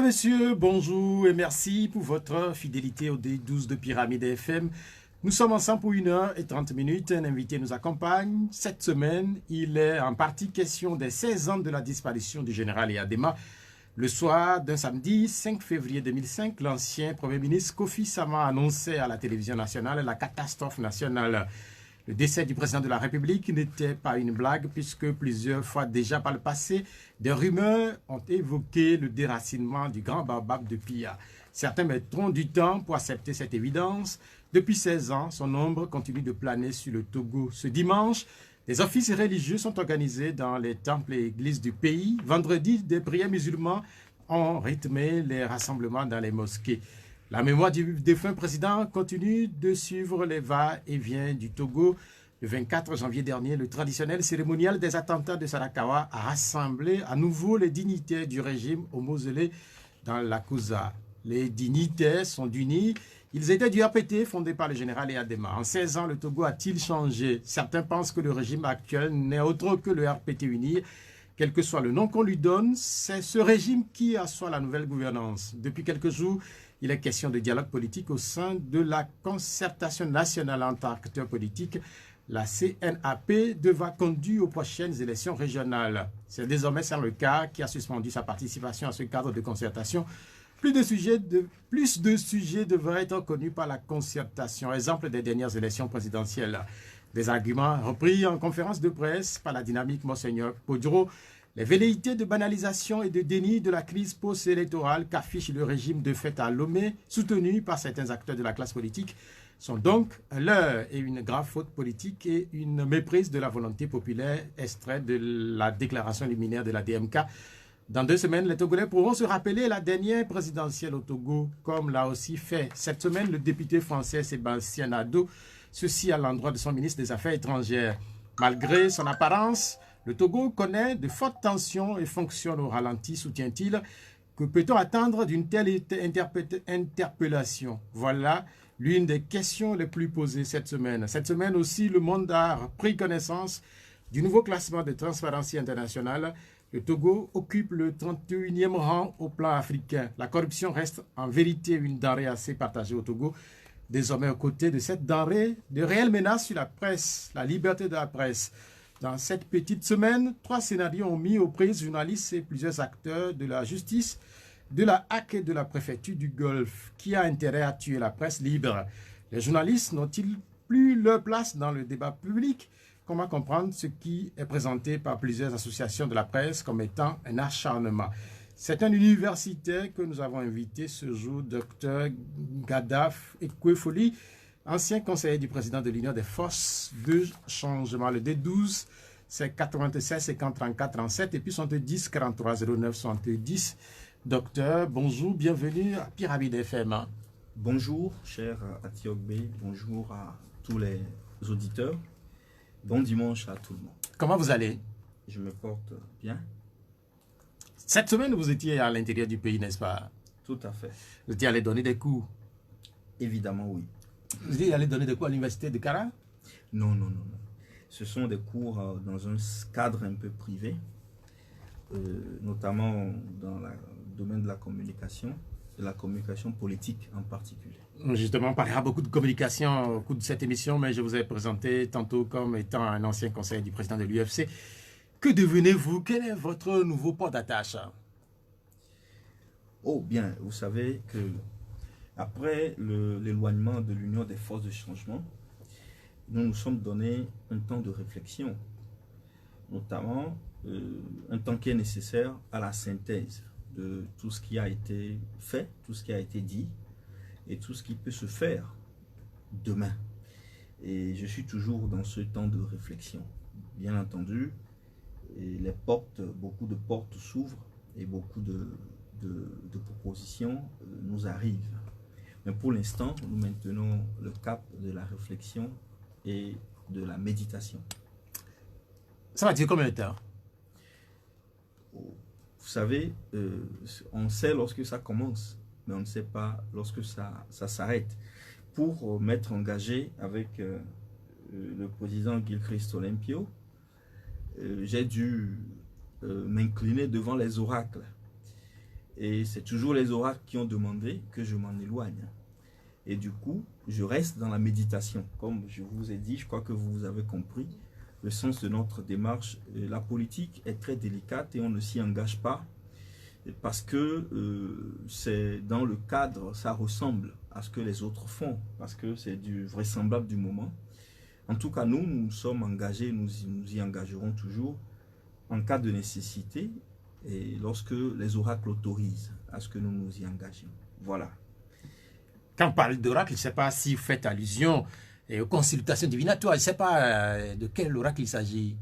messieurs, bonjour et merci pour votre fidélité au D12 de Pyramide FM. Nous sommes ensemble pour 1h30. Un invité nous accompagne. Cette semaine, il est en partie question des 16 ans de la disparition du général Eyadema. Le soir d'un samedi 5 février 2005, l'ancien Premier ministre Kofi Sama annonçait à la télévision nationale la catastrophe nationale. Le décès du président de la République n'était pas une blague puisque plusieurs fois déjà par le passé, des rumeurs ont évoqué le déracinement du grand baobab de Pia. Certains mettront du temps pour accepter cette évidence. Depuis 16 ans, son ombre continue de planer sur le Togo. Ce dimanche, des offices religieux sont organisés dans les temples et églises du pays. Vendredi, des prières musulmans ont rythmé les rassemblements dans les mosquées. La mémoire du défunt président continue de suivre les va-et-vient du Togo. Le 24 janvier dernier, le traditionnel cérémonial des attentats de Sarakawa a rassemblé à nouveau les dignitaires du régime au mausolée dans l'Akusa. Les dignitaires sont unis. Ils étaient du RPT fondé par le général Eyadema. En 16 ans, le Togo a-t-il changé? Certains pensent que le régime actuel n'est autre que le RPT uni. Quel que soit le nom qu'on lui donne, c'est ce régime qui assoit la nouvelle gouvernance. Depuis quelques jours, il est question de dialogue politique au sein de la concertation nationale entre acteurs politiques. La CNAP devra conduire aux prochaines élections régionales. C'est désormais Saint-Lecar qui a suspendu sa participation à ce cadre de concertation. Plus de sujets devraient être connus par la concertation. Exemple des dernières élections présidentielles. Des arguments repris en conférence de presse par la dynamique Monseigneur Poduro. Les velléités de banalisation et de déni de la crise post-électorale qu'affiche le régime de fait à Lomé, soutenu par certains acteurs de la classe politique, sont donc un leurre et une grave faute politique et une méprise de la volonté populaire extraite de la déclaration liminaire de la DMK. Dans 2 semaines, les Togolais pourront se rappeler la dernière présidentielle au Togo, comme l'a aussi fait cette semaine le député français Sébastien Nadeau, ceci à l'endroit de son ministre des Affaires étrangères. Malgré son apparence, le Togo connaît de fortes tensions et fonctionne au ralenti, soutient-il. Que peut-on attendre d'une telle interpellation? Voilà l'une des questions les plus posées cette semaine. Cette semaine aussi, le monde a pris connaissance du nouveau classement de Transparency International. Le Togo occupe le 31e rang au plan africain. La corruption reste en vérité une denrée assez partagée au Togo. Désormais, aux côtés de cette denrée, de réelles menaces sur la presse, la liberté de la presse. Dans cette petite semaine, 3 scénarios ont mis aux prises journalistes et plusieurs acteurs de la justice, de la HAC et de la préfecture du Golfe. Qui a intérêt à tuer la presse libre? Les journalistes n'ont-ils plus leur place dans le débat public? Comment comprendre ce qui est présenté par plusieurs associations de la presse comme étant un acharnement? C'est un universitaire que nous avons invité ce jour, Dr Gadaf Ekwefoli, ancien conseiller du président de l'Union des forces de changement. Le D12, c'est 96 50 34 37 et puis 70 43 09 70. Docteur, bonjour, bienvenue à Pyramide FM. Bonjour, cher Atiogbe, bonjour à tous les auditeurs. Bon dimanche à tout le monde. Comment vous allez? Je me porte bien. Cette semaine, vous étiez à l'intérieur du pays, n'est-ce pas? Tout à fait. Vous étiez allé donner des cours? Évidemment, oui. Vous étiez allé donner des cours à l'université de Kara? Non, non, non, non. Ce sont des cours dans un cadre un peu privé, notamment dans le domaine de la communication politique en particulier. Justement, on parlera beaucoup de communication au cours de cette émission, mais je vous ai présenté tantôt comme étant un ancien conseiller du président de l'UFC. Que devenez-vous? Quel est votre nouveau port d'attache? Oh bien, vous savez que après l'éloignement de l'Union des forces de changement, nous nous sommes donné un temps de réflexion, notamment un temps qui est nécessaire à la synthèse de tout ce qui a été fait, tout ce qui a été dit et tout ce qui peut se faire demain. Et je suis toujours dans ce temps de réflexion. Bien entendu, et beaucoup de portes s'ouvrent et beaucoup de propositions nous arrivent. Mais pour l'instant, nous maintenons le cap de la réflexion et de la méditation. Ça va durer combien de temps? Vous savez, on sait lorsque ça commence, mais on ne sait pas lorsque ça s'arrête. Pour m'être engagé avec le président Gilchrist Olympio, j'ai dû m'incliner devant les oracles. Et c'est toujours les oracles qui ont demandé que je m'en éloigne. Et du coup, je reste dans la méditation. Comme je vous ai dit, je crois que vous avez compris le sens de notre démarche. La politique est très délicate et on ne s'y engage pas parce que c'est dans le cadre, ça ressemble à ce que les autres font, parce que c'est du vraisemblable du moment. En tout cas, nous sommes engagés, nous y engagerons toujours en cas de nécessité et lorsque les oracles autorisent à ce que nous nous y engagions. Voilà. Quand on parle d'oracle, je ne sais pas si vous faites allusion aux consultations divinatoires. Je ne sais pas de quel oracle il s'agit.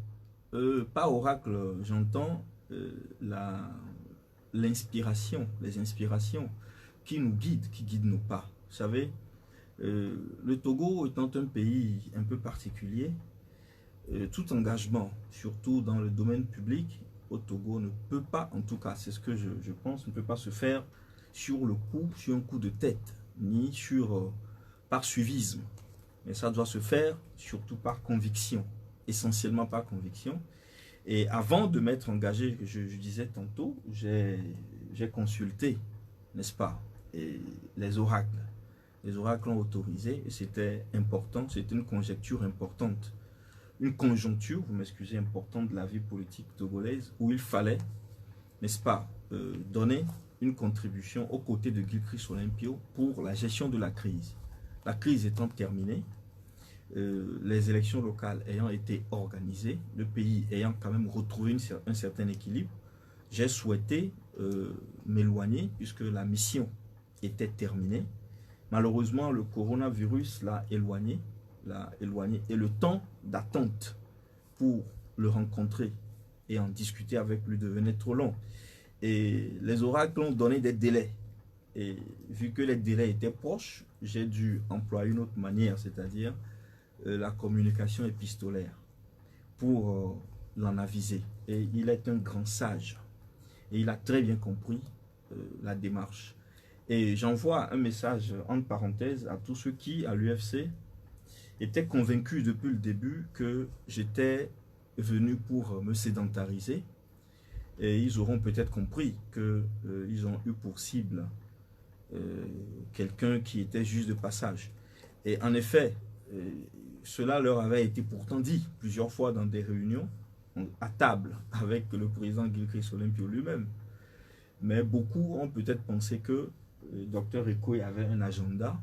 Pas oracle, j'entends l'inspiration, les inspirations qui nous guident, qui guident nos pas. Vous savez, le Togo étant un pays un peu particulier, tout engagement, surtout dans le domaine public, au Togo ne peut pas, en tout cas c'est ce que je pense, ne peut pas se faire sur le coup, sur un coup de tête, ni par suivisme. Mais ça doit se faire surtout par conviction, essentiellement par conviction. Et avant de m'être engagé, je disais tantôt, j'ai consulté, n'est-ce pas, et les oracles. Les oracles ont autorisé et c'était important, c'était une conjecture importante. Une conjoncture, vous m'excusez, importante de la vie politique togolaise où il fallait, n'est-ce pas, donner une contribution aux côtés de Gilchrist Olympio pour la gestion de la crise. La crise étant terminée, les élections locales ayant été organisées, le pays ayant quand même retrouvé un certain équilibre, j'ai souhaité m'éloigner puisque la mission était terminée. Malheureusement, le coronavirus l'a éloigné et le temps d'attente pour le rencontrer et en discuter avec lui devenait trop long. Et les oracles ont donné des délais. Et vu que les délais étaient proches, j'ai dû employer une autre manière, c'est-à-dire la communication épistolaire pour l'en aviser. Et il est un grand sage. Et il a très bien compris la démarche. Et j'envoie un message entre parenthèses à tous ceux qui, à l'UFC, étaient convaincus depuis le début que j'étais venu pour me sédentariser. Et ils auront peut-être compris qu'ils ont eu pour cible quelqu'un qui était juste de passage. Et en effet, cela leur avait été pourtant dit plusieurs fois dans des réunions, à table, avec le président Gilchrist Olympio lui-même. Mais beaucoup ont peut-être pensé que le docteur Ekoé avait un agenda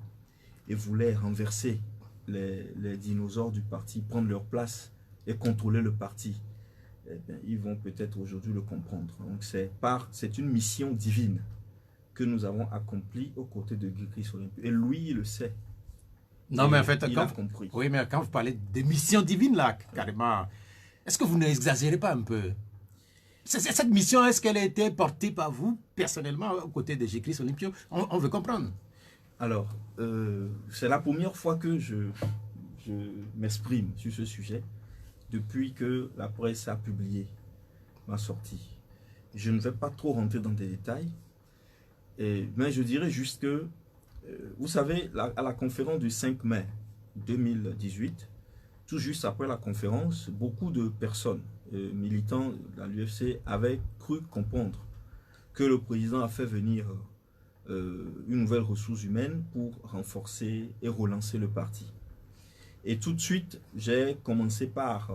et voulait renverser les dinosaures du parti, prendre leur place et contrôler le parti. Eh bien, ils vont peut-être aujourd'hui le comprendre. Donc c'est une mission divine que nous avons accomplie aux côtés de Gilchrist Olympio. Et lui, il le sait. Non, mais en fait, il a compris. Oui, mais quand vous parlez de mission divine, là, carrément, est-ce que vous n'exagérez pas un peu? Cette mission, est-ce qu'elle a été portée par vous, personnellement, aux côtés de Gilchrist Olympio? On veut comprendre. Alors, c'est la première fois que je m'exprime sur ce sujet depuis que la presse a publié ma sortie. Je ne vais pas trop rentrer dans des détails, mais je dirais juste que, vous savez, à la conférence du 5 mai 2018, tout juste après la conférence, beaucoup de personnes, militants de l'UFC, avaient cru comprendre que le président a fait venir une nouvelle ressource humaine pour renforcer et relancer le parti. Et tout de suite, j'ai commencé par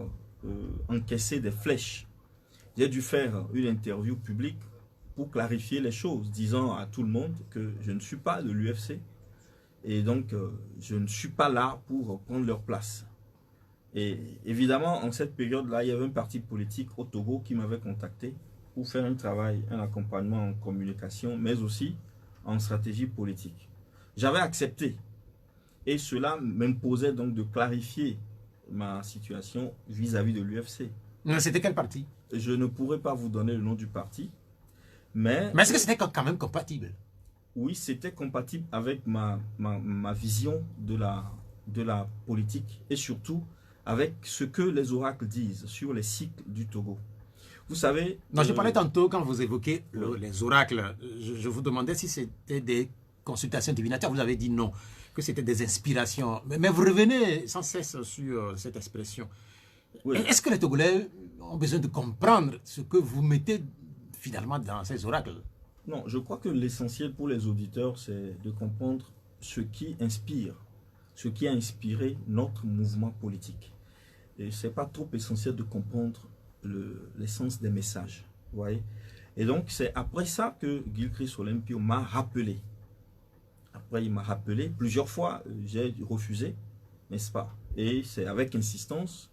encaisser des flèches. J'ai dû faire une interview publique pour clarifier les choses, disant à tout le monde que je ne suis pas de l'UFC et donc je ne suis pas là pour prendre leur place. Et évidemment, en cette période-là, il y avait un parti politique au Togo qui m'avait contacté pour faire un travail, un accompagnement en communication, mais aussi en stratégie politique. J'avais accepté et cela m'imposait donc de clarifier ma situation vis-à-vis de l'UFC. C'était quel parti? Je ne pourrais pas vous donner le nom du parti, mais est-ce que c'était quand même compatible? Oui, c'était compatible avec ma vision de la politique et surtout avec ce que les oracles disent sur les cycles du Togo. Vous savez... Non, je parlais tantôt, quand vous évoquez les oracles, je vous demandais si c'était des consultations divinatoires. Vous avez dit non, que c'était des inspirations. Mais vous revenez sans cesse sur cette expression. Oui. Est-ce que les Togolais ont besoin de comprendre ce que vous mettez finalement dans ces oracles? Non, je crois que l'essentiel pour les auditeurs, c'est de comprendre ce qui inspire, ce qui a inspiré notre mouvement politique. Et ce n'est pas trop essentiel de comprendre l'essence des messages. Vous voyez? Et donc, c'est après ça que Gilchrist Olympio m'a rappelé. Après, il m'a rappelé plusieurs fois, j'ai refusé, n'est-ce pas? Et c'est avec insistance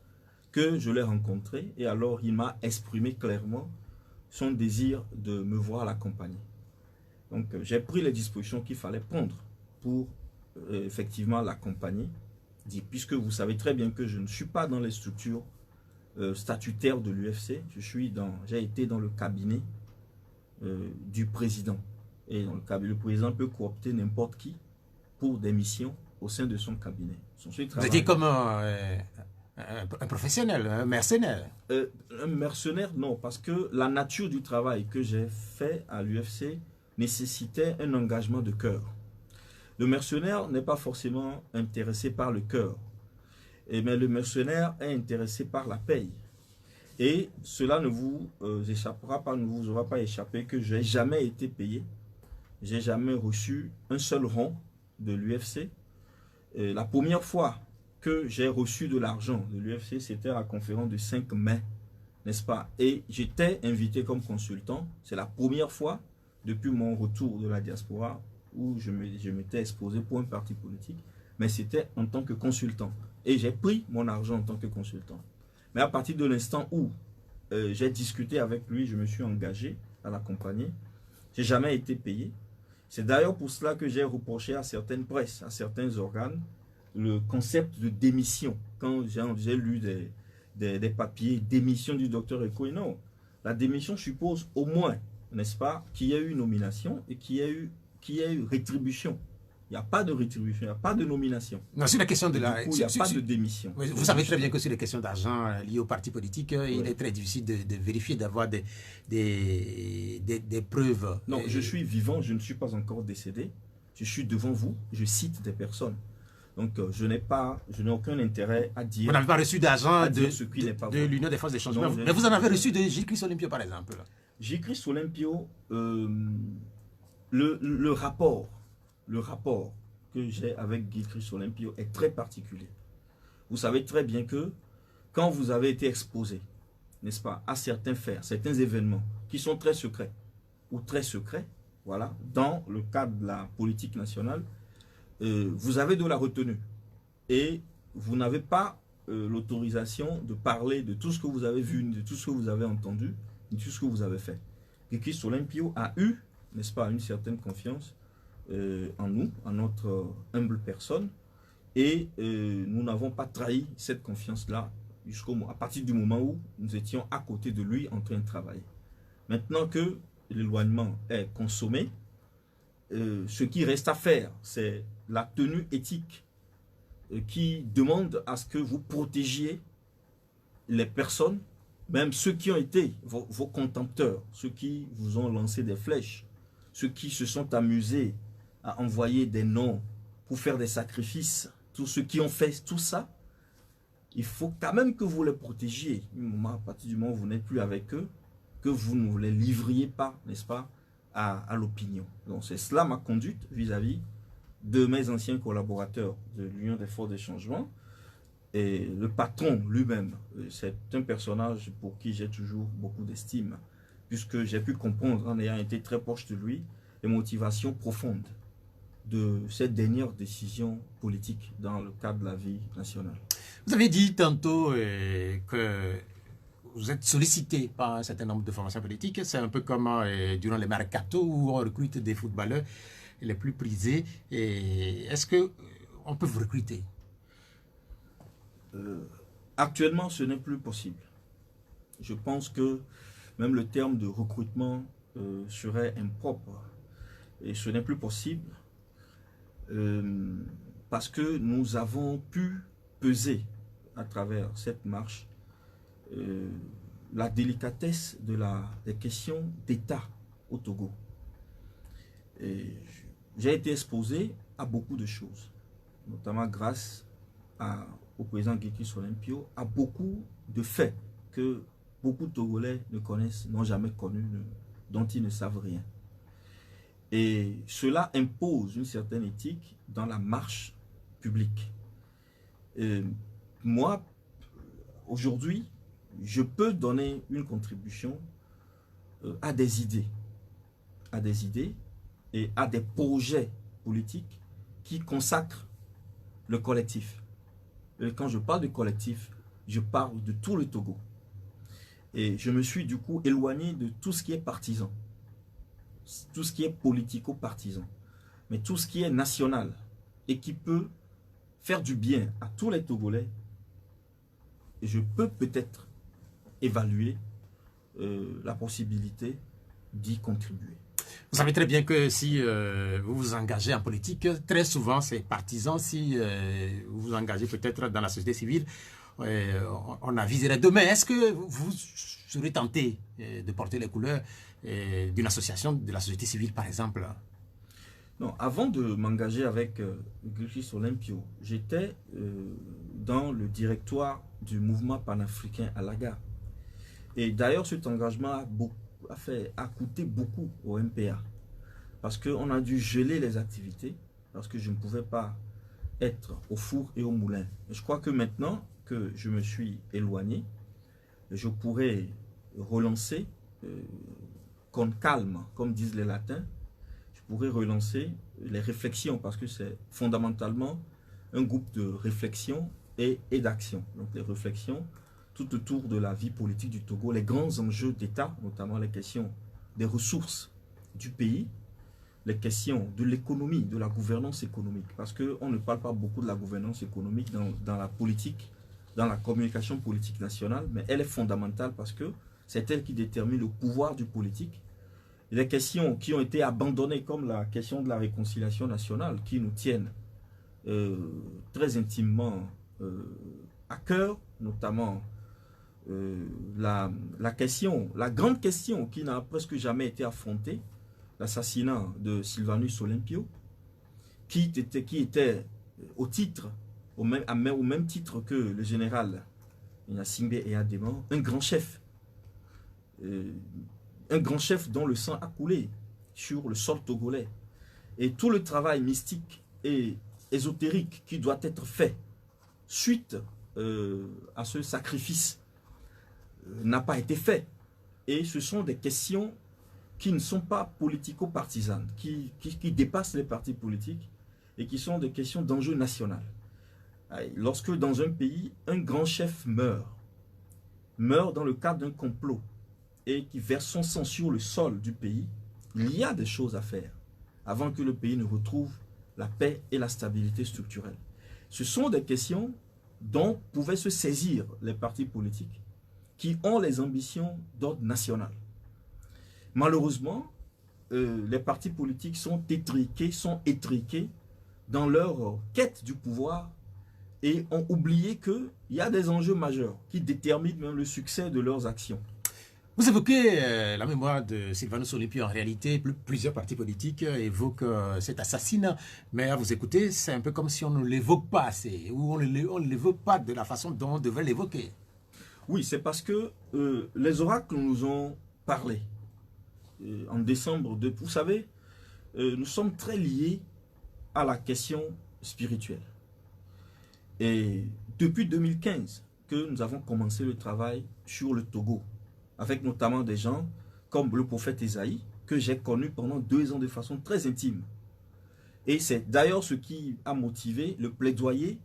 que je l'ai rencontré. Et alors, il m'a exprimé clairement son désir de me voir l'accompagner. Donc, j'ai pris les dispositions qu'il fallait prendre pour effectivement l'accompagner. Puisque vous savez très bien que je ne suis pas dans les structures statutaires de l'UFC, j'ai été dans le cabinet du président. Et dans le cabinet, le président peut coopter n'importe qui pour des missions au sein de son cabinet. Vous étiez comme un professionnel, un mercenaire. Un mercenaire, non, parce que la nature du travail que j'ai fait à l'UFC nécessitait un engagement de cœur. Le mercenaire n'est pas forcément intéressé par le cœur, mais le mercenaire est intéressé par la paye. Et cela ne vous échappera pas, ne vous aura pas échappé que je n'ai jamais été payé. J'ai jamais reçu un seul rond de l'UFC. La première fois que j'ai reçu de l'argent de l'UFC, c'était à la conférence du 5 mai, n'est-ce pas? Et j'étais invité comme consultant. C'est la première fois depuis mon retour de la diaspora où je m'étais exposé pour un parti politique, mais c'était en tant que consultant. Et j'ai pris mon argent en tant que consultant. Mais à partir de l'instant où j'ai discuté avec lui, je me suis engagé à l'accompagner. Je n'ai jamais été payé. C'est d'ailleurs pour cela que j'ai reproché à certaines presses, à certains organes, le concept de démission. Quand j'ai lu des papiers, démission du docteur Ekoé, non. La démission suppose au moins, n'est-ce pas, qu'il y ait eu nomination et qu'il y ait eu rétribution. Il n'y a pas de rétribution, il n'y a pas de nomination. Non, sur la question de il n'y a pas de démission. Vous savez très bien que sur les questions d'argent liées aux partis politiques, il est très difficile de vérifier, d'avoir des preuves. Non, je suis vivant, je ne suis pas encore décédé. Je suis devant vous, je cite des personnes. Donc, je n'ai aucun intérêt à dire. Vous n'avez pas reçu d'argent de l'Union des forces de changement, mais vous en avez reçu de Gilchrist Olympio, par exemple. Gilchrist Olympio, le rapport que j'ai avec Gilchrist Olympio est très particulier. Vous savez très bien que quand vous avez été exposé, n'est-ce pas, à certains faits, certains événements qui sont très secrets ou très secrets, voilà, dans le cadre de la politique nationale, vous avez de la retenue et vous n'avez pas l'autorisation de parler de tout ce que vous avez vu, de tout ce que vous avez entendu, de tout ce que vous avez fait. Gilchrist Olympio a eu, n'est-ce pas, une certaine confiance en nous, en notre humble personne, et nous n'avons pas trahi cette confiance-là à partir du moment où nous étions à côté de lui en train de travailler. Maintenant que l'éloignement est consommé, ce qui reste à faire, c'est la tenue éthique qui demande à ce que vous protégiez les personnes, même ceux qui ont été vos contempteurs, ceux qui vous ont lancé des flèches, ceux qui se sont amusés à envoyer des noms pour faire des sacrifices, tous ceux qui ont fait tout ça, il faut quand même que vous les protégiez. À partir du moment où vous n'êtes plus avec eux, que vous ne les livriez pas, n'est-ce pas, à l'opinion. Donc c'est cela ma conduite vis-à-vis de mes anciens collaborateurs de l'Union des forces de changement. Et le patron lui-même, c'est un personnage pour qui j'ai toujours beaucoup d'estime, puisque j'ai pu comprendre, en ayant été très proche de lui, les motivations profondes de cette dernière décision politique dans le cadre de la vie nationale. Vous avez dit tantôt que vous êtes sollicité par un certain nombre de formations politiques. C'est un peu comme durant les mercato où on recrute des footballeurs les plus prisés. Est-ce qu'on peut vous recruter? Actuellement, ce n'est plus possible. Je pense que même le terme de recrutement serait impropre. Et ce n'est plus possible parce que nous avons pu peser à travers cette marche la délicatesse des questions d'État au Togo. J'ai été exposé à beaucoup de choses, notamment grâce au président Gilchrist Olympio, à beaucoup de faits que beaucoup de Togolais ne connaissent, n'ont jamais connus, dont ils ne savent rien. Et cela impose une certaine éthique dans la marche publique. Moi, aujourd'hui, je peux donner une contribution à des idées et à des projets politiques qui consacrent le collectif. Et quand je parle de collectif, je parle de tout le Togo. Et je me suis du coup éloigné de tout ce qui est partisan, tout ce qui est politico-partisan, mais tout ce qui est national et qui peut faire du bien à tous les Togolais. Et je peux peut-être évaluer la possibilité d'y contribuer. Vous savez très bien que si vous vous engagez en politique, très souvent c'est partisan. Si vous vous engagez peut-être dans la société civile, on aviserait demain. Est-ce que vous serez tenté de porter les couleurs d'une association de la société civile, par exemple? Non, avant de m'engager avec Gilchrist Olympio, j'étais dans le directoire du mouvement panafricain à Laga. Et d'ailleurs, cet engagement a coûté beaucoup au MPA. Parce qu'on a dû geler les activités, parce que je ne pouvais pas être au four et au moulin. Et je crois que maintenant que je me suis éloigné, je pourrais relancer, con calme, comme disent les latins, je pourrais relancer les réflexions, parce que c'est fondamentalement un groupe de réflexion et d'action. Donc les réflexions tout autour de la vie politique du Togo, les grands enjeux d'État, notamment les questions des ressources du pays, les questions de l'économie, de la gouvernance économique, parce qu'on ne parle pas beaucoup de la gouvernance économique dans la politique, dans la communication politique nationale, mais elle est fondamentale parce que c'est elle qui détermine le pouvoir du politique. Et les questions qui ont été abandonnées, comme la question de la réconciliation nationale, qui nous tiennent très intimement à cœur, notamment la grande question qui n'a presque jamais été affrontée, l'assassinat de Sylvanus Olympio, qui était au même titre que le général Gnassingbé Eyadéman, un grand chef dont le sang a coulé sur le sol togolais. Et tout le travail mystique et ésotérique qui doit être fait suite à ce sacrifice n'a pas été fait. Et ce sont des questions qui ne sont pas politico-partisanes, qui dépassent les partis politiques et qui sont des questions d'enjeu national. Lorsque dans un pays, un grand chef meurt dans le cadre d'un complot et qui verse son sang sur le sol du pays, il y a des choses à faire avant que le pays ne retrouve la paix et la stabilité structurelle. Ce sont des questions dont pouvaient se saisir les partis politiques qui ont les ambitions d'ordre national. Malheureusement, les partis politiques sont étriqués dans leur quête du pouvoir et ont oublié qu'il y a des enjeux majeurs qui déterminent même le succès de leurs actions. Vous évoquez la mémoire de Sylvanus Olympio. En réalité, plusieurs partis politiques évoquent cet assassinat. Mais à vous écouter, c'est un peu comme si on ne l'évoque pas assez, ou on ne l'évoque pas de la façon dont on devait l'évoquer. Oui, c'est parce que les oracles nous ont parlé. En décembre, vous savez, nous sommes très liés à la question spirituelle. Et depuis 2015 que nous avons commencé le travail sur le Togo, avec notamment des gens comme le prophète Esaïe, que j'ai connu pendant 2 ans de façon très intime. Et c'est d'ailleurs ce qui a motivé le plaidoyer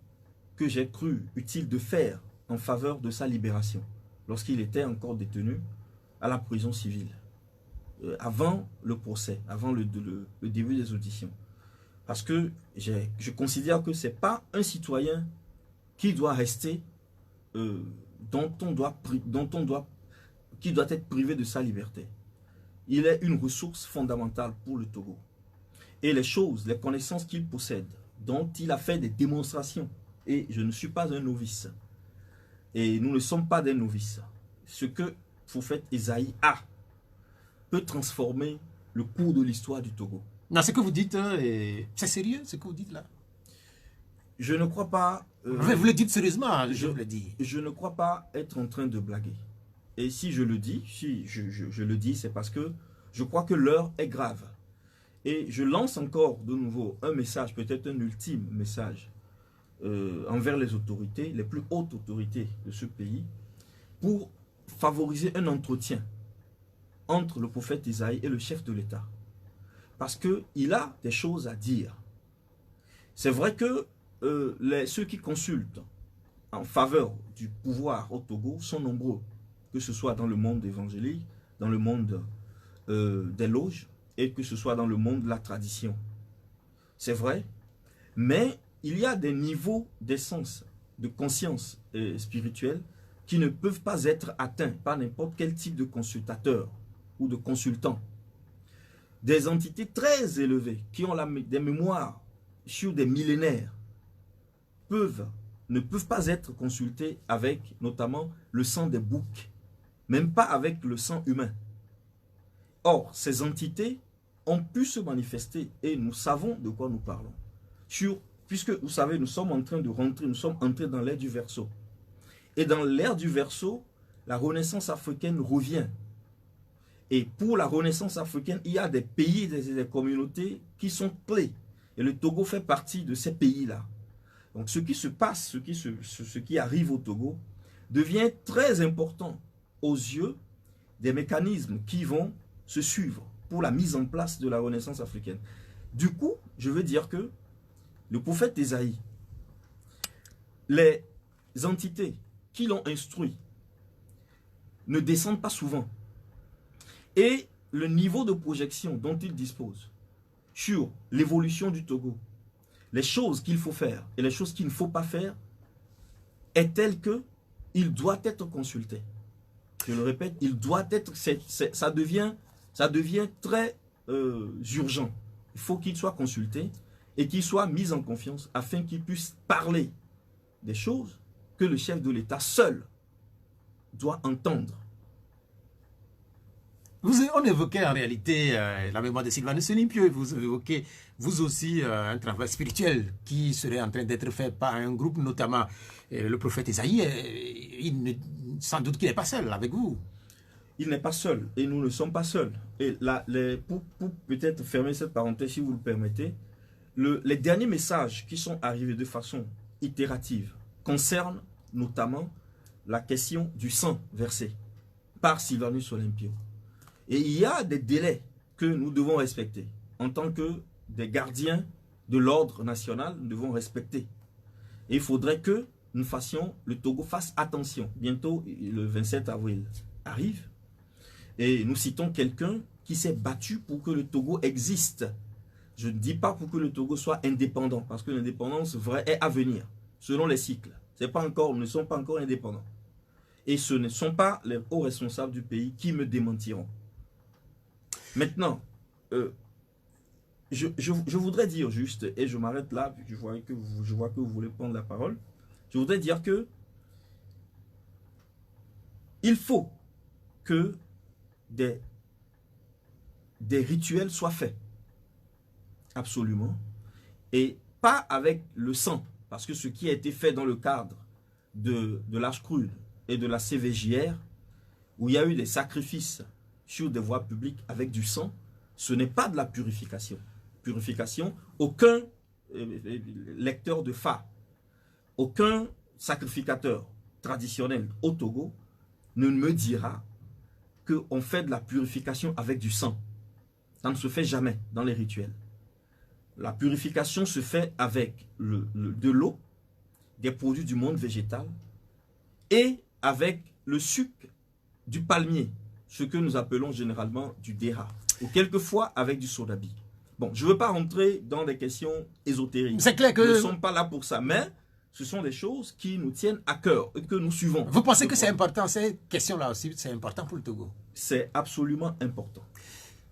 que j'ai cru utile de faire en faveur de sa libération, lorsqu'il était encore détenu à la prison civile, avant le procès, avant le début des auditions. Parce que je considère que ce n'est pas un citoyen qui doit rester, qui doit être privé de sa liberté. Il est une ressource fondamentale pour le Togo. Et les choses, les connaissances qu'il possède, dont il a fait des démonstrations, et je ne suis pas un novice, et nous ne sommes pas des novices, ce que le prophète Esaïe a peut transformer le cours de l'histoire du Togo. Non, ce que vous dites, c'est sérieux, ce que vous dites là? Je ne crois pas... vous le dites sérieusement, je vous le dis. Je ne crois pas être en train de blaguer. Et si je le dis, je le dis, c'est parce que je crois que l'heure est grave. Et je lance encore de nouveau un message, peut-être un ultime message, envers les autorités, les plus hautes autorités de ce pays, pour favoriser un entretien entre le prophète Isaïe et le chef de l'État. Parce qu'il a des choses à dire. C'est vrai que ceux qui consultent en faveur du pouvoir au Togo sont nombreux, que ce soit dans le monde évangélique, dans le monde des loges, et que ce soit dans le monde de la tradition. C'est vrai, mais il y a des niveaux d'essence, de conscience spirituelle qui ne peuvent pas être atteints par n'importe quel type de consultateur ou de consultant. Des entités très élevées qui ont des mémoires sur des millénaires ne peuvent pas être consultées avec notamment le sang des boucs, même pas avec le sang humain. Or, ces entités ont pu se manifester et nous savons de quoi nous parlons. Puisque, vous savez, nous sommes en train de rentrer, nous sommes entrés dans l'ère du Verseau. Et dans l'ère du Verseau, la Renaissance africaine revient. Et pour la Renaissance africaine, il y a des pays, des communautés qui sont clés. Et le Togo fait partie de ces pays-là. Donc ce qui se passe, ce qui arrive au Togo, devient très important aux yeux des mécanismes qui vont se suivre pour la mise en place de la Renaissance africaine. Du coup, je veux dire que le prophète Isaïe, les entités qui l'ont instruit ne descendent pas souvent. Et le niveau de projection dont il dispose sur l'évolution du Togo, les choses qu'il faut faire et les choses qu'il ne faut pas faire, est tel que il doit être consulté. Je le répète, il doit être, ça devient très urgent. Il faut qu'il soit consulté et qu'il soit mis en confiance afin qu'il puisse parler des choses que le chef de l'État seul doit entendre. On évoquait en réalité la mémoire de Sylvanus Olympio et vous évoquez vous aussi un travail spirituel qui serait en train d'être fait par un groupe, notamment le prophète Isaïe. Sans doute qu'il n'est pas seul avec vous. Il n'est pas seul et nous ne sommes pas seuls. Et là, pour peut-être fermer cette parenthèse, si vous le permettez, les derniers messages qui sont arrivés de façon itérative concernent notamment la question du sang versé par Sylvanus Olympio. Et il y a des délais que nous devons respecter. En tant que des gardiens de l'ordre national, nous devons respecter. Et il faudrait que nous fassions, le Togo fasse attention. Bientôt, le 27 avril arrive. Et nous citons quelqu'un qui s'est battu pour que le Togo existe. Je ne dis pas pour que le Togo soit indépendant, parce que l'indépendance vraie est à venir, selon les cycles. Nous ne sommes pas encore indépendants. Et ce ne sont pas les hauts responsables du pays qui me démentiront. Maintenant, je voudrais dire juste, et je m'arrête là, je vois que vous voulez prendre la parole, je voudrais dire que il faut que des rituels soient faits, absolument, et pas avec le sang, parce que ce qui a été fait dans le cadre de l'Ashcrude et de la CVJR, où il y a eu des sacrifices sur des voies publiques avec du sang, ce n'est pas de la purification. Purification, aucun lecteur de Fa, aucun sacrificateur traditionnel au Togo ne me dira qu'on fait de la purification avec du sang. Ça ne se fait jamais dans les rituels. La purification se fait avec de l'eau, des produits du monde végétal et avec le sucre du palmier, ce que nous appelons généralement du dera, ou quelquefois avec du sodabi. Bon, je ne veux pas rentrer dans des questions ésotériques. C'est clair que... Nous ne sommes pas là pour ça, mais ce sont des choses qui nous tiennent à cœur et que nous suivons. Vous pensez que c'est important, ces questions-là aussi, c'est important pour le Togo? C'est absolument important.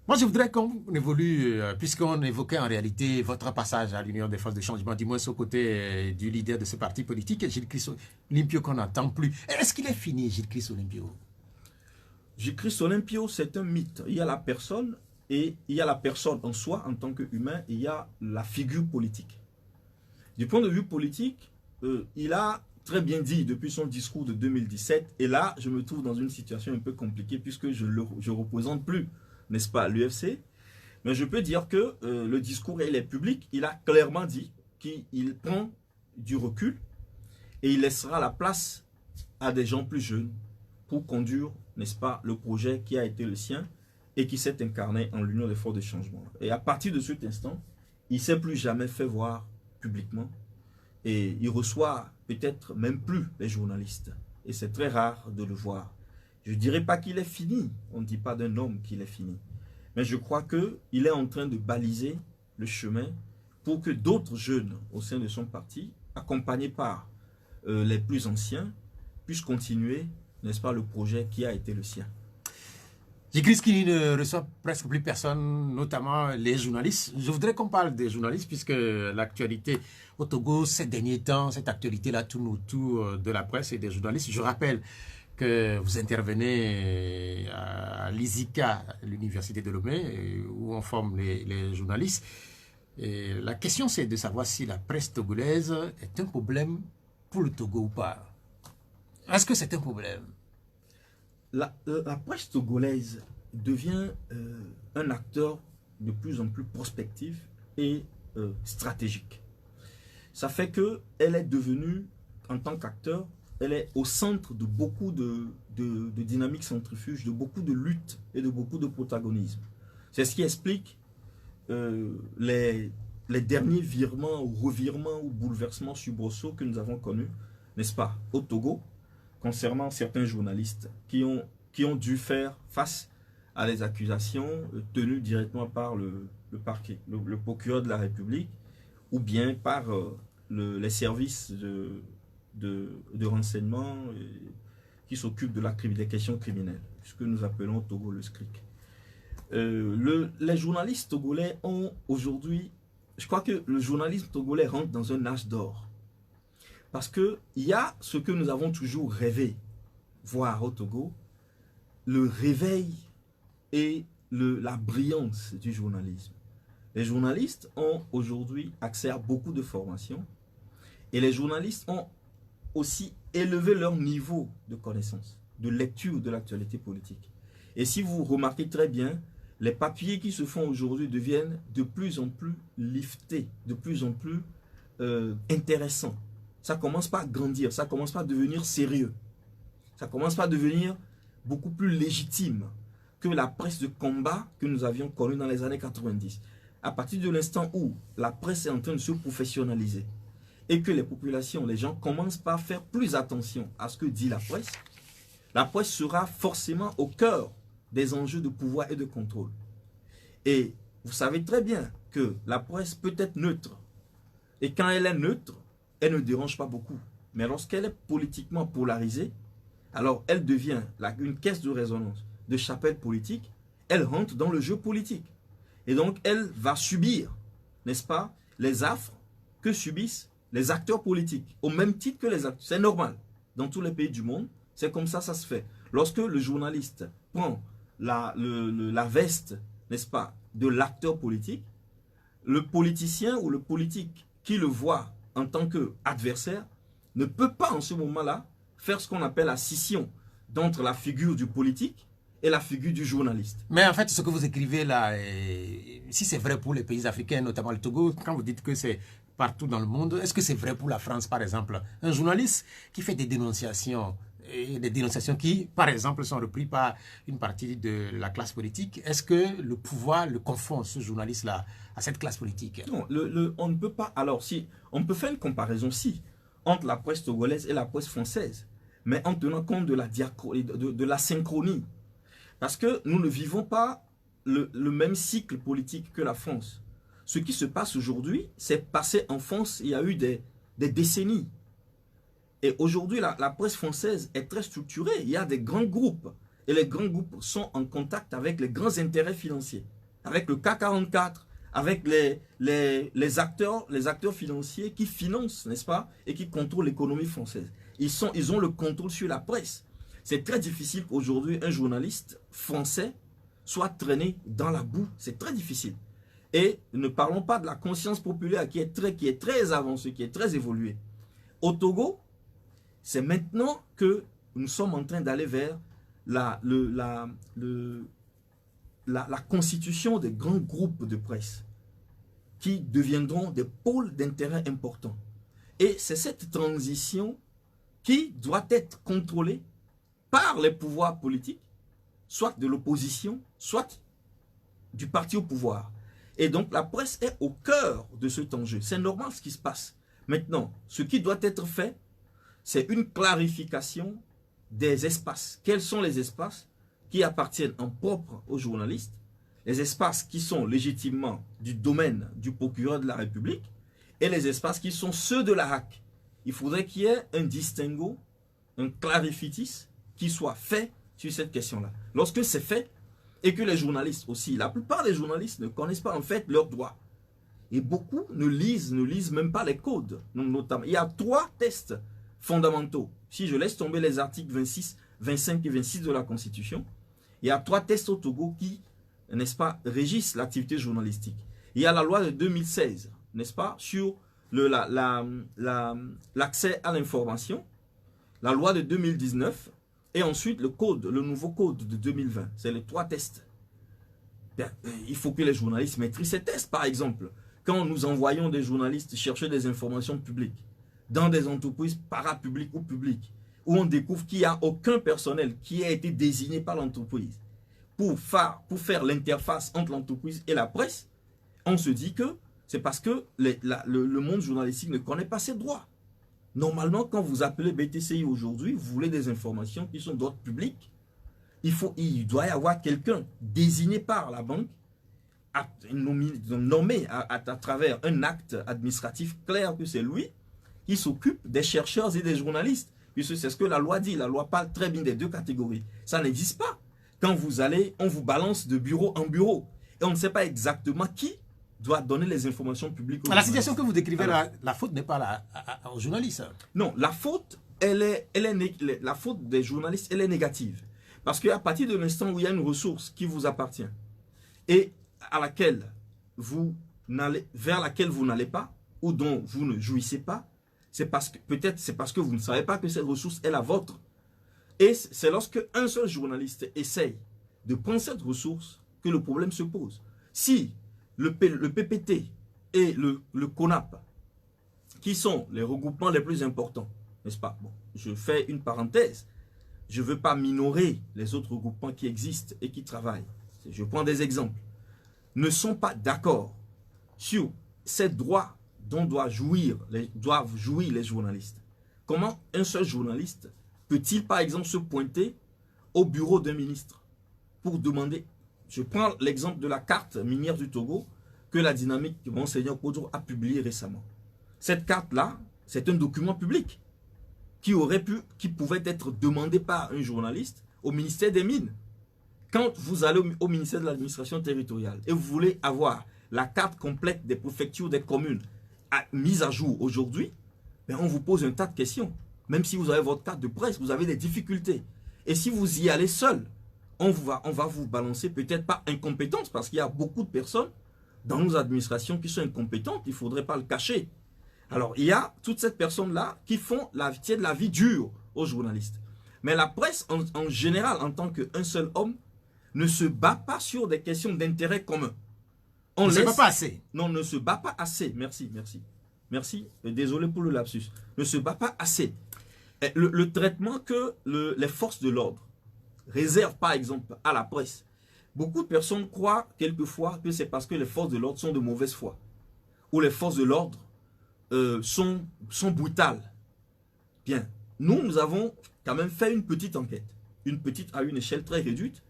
Moi, je voudrais qu'on évolue, puisqu'on évoquait en réalité votre passage à l'Union des forces de changement, du moins aux côtés du leader de ce parti politique, Gilles-Christ Olympio, qu'on n'entend plus. Est-ce qu'il est fini, Gilles-Christ Olympio? Gilles-Christ Olympio, c'est un mythe. Il y a la personne et il y a la personne en soi en tant qu'humain et il y a la figure politique. Du point de vue politique, il a très bien dit depuis son discours de 2017 et là, je me trouve dans une situation un peu compliquée puisque je ne représente plus, n'est-ce pas, l'UFC. Mais je peux dire que le discours, il est public. Il a clairement dit qu'il prend du recul et il laissera la place à des gens plus jeunes pour conduire, n'est-ce pas, le projet qui a été le sien et qui s'est incarné en l'Union des forces de changement. Et à partir de cet instant, il ne s'est plus jamais fait voir publiquement et il reçoit peut-être même plus les journalistes. Et c'est très rare de le voir. Je ne dirais pas qu'il est fini, on ne dit pas d'un homme qu'il est fini. Mais je crois qu'il est en train de baliser le chemin pour que d'autres jeunes au sein de son parti, accompagnés par les plus anciens, puissent continuer, n'est-ce pas, le projet qui a été le sien. J'écris qu'il ne reçoit presque plus personne, notamment les journalistes. Je voudrais qu'on parle des journalistes, puisque l'actualité au Togo, ces derniers temps, cette actualité-là tourne autour de la presse et des journalistes. Je rappelle que vous intervenez à l'ISICA, l'Université de Lomé, où on forme les journalistes. Et la question, c'est de savoir si la presse togolaise est un problème pour le Togo ou pas. Est-ce que c'est un problème? La presse togolaise devient un acteur de plus en plus prospectif et stratégique. Ça fait qu'elle est devenue, en tant qu'acteur, elle est au centre de beaucoup de dynamiques centrifuges, de beaucoup de luttes et de beaucoup de protagonisme. C'est ce qui explique les derniers virements ou revirements ou bouleversements subressauts que nous avons connus, n'est-ce pas, au Togo, concernant certains journalistes qui ont dû faire face à des accusations tenues directement par le parquet, le procureur de la République, ou bien par les services de renseignement qui s'occupent des questions criminelles, ce que nous appelons au Togo le SCRIC. Les journalistes togolais ont aujourd'hui, je crois que le journalisme togolais rentre dans un âge d'or. Parce qu'il y a ce que nous avons toujours rêvé voir au Togo, le réveil et la brillance du journalisme. Les journalistes ont aujourd'hui accès à beaucoup de formations et les journalistes ont aussi élevé leur niveau de connaissance, de lecture de l'actualité politique. Et si vous remarquez très bien, les papiers qui se font aujourd'hui deviennent de plus en plus liftés, de plus en plus intéressants. Ça commence pas à grandir, ça commence pas à devenir sérieux. Ça commence pas à devenir beaucoup plus légitime que la presse de combat que nous avions connue dans les années 90. À partir de l'instant où la presse est en train de se professionnaliser et que les populations, les gens commencent par à faire plus attention à ce que dit la presse sera forcément au cœur des enjeux de pouvoir et de contrôle. Et vous savez très bien que la presse peut être neutre. Et quand elle est neutre, elle ne dérange pas beaucoup. Mais lorsqu'elle est politiquement polarisée, alors elle devient une caisse de résonance de chapelle politique, elle rentre dans le jeu politique. Et donc elle va subir, n'est-ce pas, les affres que subissent les acteurs politiques, au même titre que les acteurs. C'est normal. Dans tous les pays du monde, c'est comme ça se fait. Lorsque le journaliste prend la veste, n'est-ce pas, de l'acteur politique, le politicien ou le politique qui le voit en tant qu'adversaire ne peut pas en ce moment-là faire ce qu'on appelle la scission d'entre la figure du politique et la figure du journaliste. Mais en fait, ce que vous écrivez là, si c'est vrai pour les pays africains, notamment le Togo, quand vous dites que c'est partout dans le monde, est-ce que c'est vrai pour la France, par exemple? Un journaliste qui fait des dénonciations, et des dénonciations qui, par exemple, sont reprises par une partie de la classe politique, est-ce que le pouvoir le confond, ce journaliste-là, à cette classe politique? Non, on ne peut pas. Alors, si, on peut faire une comparaison, si, entre la presse togolaise et la presse française, mais en tenant compte de la synchronie. Parce que nous ne vivons pas le même cycle politique que la France. Ce qui se passe aujourd'hui, c'est passé en France, il y a eu des décennies. Et aujourd'hui, la presse française est très structurée. Il y a des grands groupes. Et les grands groupes sont en contact avec les grands intérêts financiers. Avec le CAC 44, avec les acteurs financiers qui financent, n'est-ce pas, et qui contrôlent l'économie française. Ils ont le contrôle sur la presse. C'est très difficile qu'aujourd'hui, un journaliste français soit traîné dans la boue. C'est très difficile. Et ne parlons pas de la conscience populaire qui est très avancée, qui est très évoluée. Au Togo, c'est maintenant que nous sommes en train d'aller vers la constitution des grands groupes de presse qui deviendront des pôles d'intérêt importants. Et c'est cette transition qui doit être contrôlée par les pouvoirs politiques, soit de l'opposition, soit du parti au pouvoir. Et donc la presse est au cœur de cet enjeu. C'est normal ce qui se passe. Maintenant, ce qui doit être fait, c'est une clarification des espaces. Quels sont les espaces qui appartiennent en propre aux journalistes, les espaces qui sont légitimement du domaine du procureur de la République et les espaces qui sont ceux de la HAC. Il faudrait qu'il y ait un distinguo, un clarifitis qui soit fait sur cette question-là. Lorsque c'est fait, et que les journalistes aussi, la plupart des journalistes ne connaissent pas en fait leurs droits. Et beaucoup ne lisent même pas les codes. Donc, notamment, il y a 3 tests fondamentaux. Si je laisse tomber les articles 26, 25 et 26 de la Constitution, il y a 3 tests au Togo qui, n'est-ce pas, régissent l'activité journalistique. Il y a la loi de 2016, n'est-ce pas, sur l'accès à l'information, la loi de 2019, et ensuite le nouveau code de 2020. C'est les 3 tests. Il faut que les journalistes maîtrisent ces tests. Par exemple, quand nous envoyons des journalistes chercher des informations publiques dans des entreprises parapubliques ou publiques, où on découvre qu'il n'y a aucun personnel qui a été désigné par l'entreprise pour faire l'interface entre l'entreprise et la presse, on se dit que c'est parce que le monde journalistique ne connaît pas ses droits. Normalement, quand vous appelez BTCI aujourd'hui, vous voulez des informations qui sont d'ordre public, il doit y avoir quelqu'un désigné par la banque, nommé à travers un acte administratif clair que c'est lui qui s'occupe des chercheurs et des journalistes. Puisque c'est ce que la loi dit. La loi parle très bien des 2 catégories. Ça n'existe pas. Quand vous allez, on vous balance de bureau en bureau. Et on ne sait pas exactement qui doit donner les informations publiques aux La situation que vous décrivez, la faute n'est pas aux journalistes. Non, la faute, la faute des journalistes, elle est négative. Parce qu'à partir de l'instant où il y a une ressource qui vous appartient et vers laquelle vous n'allez pas, ou dont vous ne jouissez pas, peut-être c'est parce que vous ne savez pas que cette ressource est la vôtre. Et c'est lorsque un seul journaliste essaye de prendre cette ressource que le problème se pose. Si le PPT et le CONAP, qui sont les regroupements les plus importants, n'est-ce pas? Bon, je fais une parenthèse. Je ne veux pas minorer les autres regroupements qui existent et qui travaillent. Je prends des exemples. Ne sont pas d'accord sur ces droits dont doivent jouir les journalistes. Comment un seul journaliste peut-il, par exemple, se pointer au bureau d'un ministre pour demander... Je prends l'exemple de la carte minière du Togo que la dynamique Monseigneur Kodro a publiée récemment. Cette carte-là, c'est un document public qui pouvait être demandé par un journaliste au ministère des Mines. Quand vous allez au ministère de l'administration territoriale et vous voulez avoir la carte complète des préfectures des communes mise à jour aujourd'hui, on vous pose un tas de questions. Même si vous avez votre carte de presse, vous avez des difficultés. Et si vous y allez seul, on va vous balancer peut-être pas incompétence, parce qu'il y a beaucoup de personnes dans nos administrations qui sont incompétentes, il ne faudrait pas le cacher. Alors, il y a toutes ces personnes-là qui font la vie dure aux journalistes. Mais la presse, en général, en tant qu'un seul homme, ne se bat pas sur des questions d'intérêt commun. On ne se bat pas assez. Non, ne se bat pas assez. Merci. Désolé pour le lapsus. Ne se bat pas assez. Le traitement que les forces de l'ordre réservent, par exemple, à la presse, beaucoup de personnes croient quelquefois que c'est parce que les forces de l'ordre sont de mauvaise foi. Ou les forces de l'ordre sont brutales. Bien, nous avons quand même fait une petite enquête. À une échelle très réduite.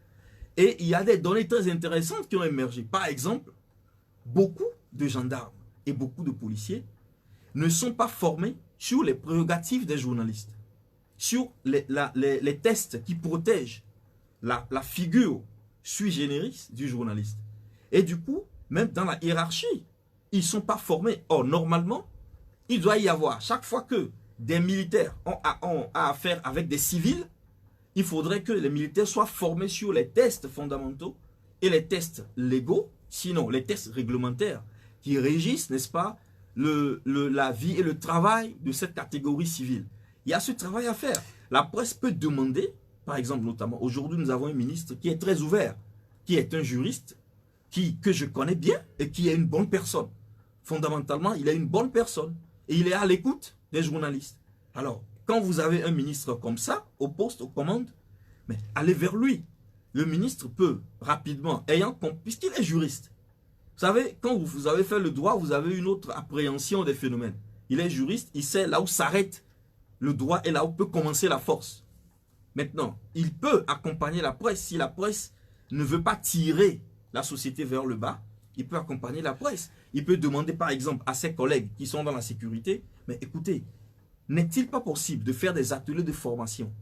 Et il y a des données très intéressantes qui ont émergé. Par exemple, beaucoup de gendarmes et beaucoup de policiers ne sont pas formés sur les prérogatives des journalistes, sur les tests qui protègent la figure sui generis du journaliste. Et du coup, même dans la hiérarchie, ils ne sont pas formés. Or, normalement, il doit y avoir, chaque fois que des militaires ont affaire avec des civils, il faudrait que les militaires soient formés sur les tests fondamentaux et les tests légaux, sinon les tests réglementaires qui régissent, n'est-ce pas, la vie et le travail de cette catégorie civile. Il y a ce travail à faire. La presse peut demander, par exemple, notamment, aujourd'hui nous avons un ministre qui est très ouvert, qui est un juriste, que je connais bien et qui est une bonne personne. Fondamentalement, il est une bonne personne et il est à l'écoute des journalistes. Alors, quand vous avez un ministre comme ça, au poste, aux commandes, mais allez vers lui. Le ministre peut rapidement, puisqu'il est juriste. Vous savez, quand vous avez fait le droit, vous avez une autre appréhension des phénomènes. Il est juriste, il sait là où s'arrête le droit et là où peut commencer la force. Maintenant, il peut accompagner la presse. Si la presse ne veut pas tirer la société vers le bas, il peut accompagner la presse. Il peut demander par exemple à ses collègues qui sont dans la sécurité, mais écoutez, n'est-il pas possible de faire des ateliers de formation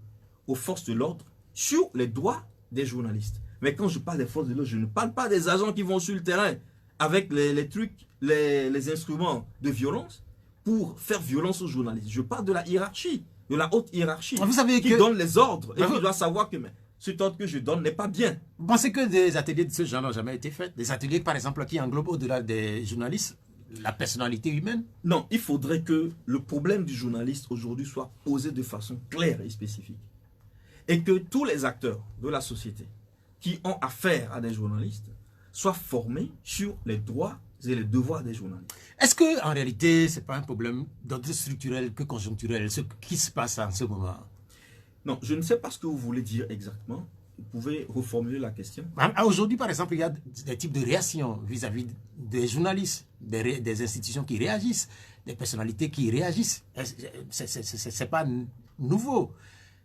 aux forces de l'ordre sur les droits des journalistes? Mais quand je parle des forces de l'ordre, je ne parle pas des agents qui vont sur le terrain avec les instruments de violence pour faire violence aux journalistes. Je parle de la hiérarchie, de la haute hiérarchie, vous savez qui donne les ordres et qui doit savoir que cet ordre que je donne n'est pas bien. Vous pensez que des ateliers de ce genre n'ont jamais été faits? Des ateliers, par exemple, qui englobent au-delà des journalistes la personnalité humaine? Non, il faudrait que le problème du journaliste aujourd'hui soit posé de façon claire et spécifique. Et que tous les acteurs de la société qui ont affaire à des journalistes soient formés sur les droits et les devoirs des journalistes. Est-ce qu'en réalité, ce n'est pas un problème d'ordre structurel que conjoncturel, ce qui se passe en ce moment? Non, je ne sais pas ce que vous voulez dire exactement. Vous pouvez reformuler la question. Aujourd'hui, par exemple, il y a des types de réactions vis-à-vis des journalistes, des institutions qui réagissent, des personnalités qui réagissent. C'est pas nouveau.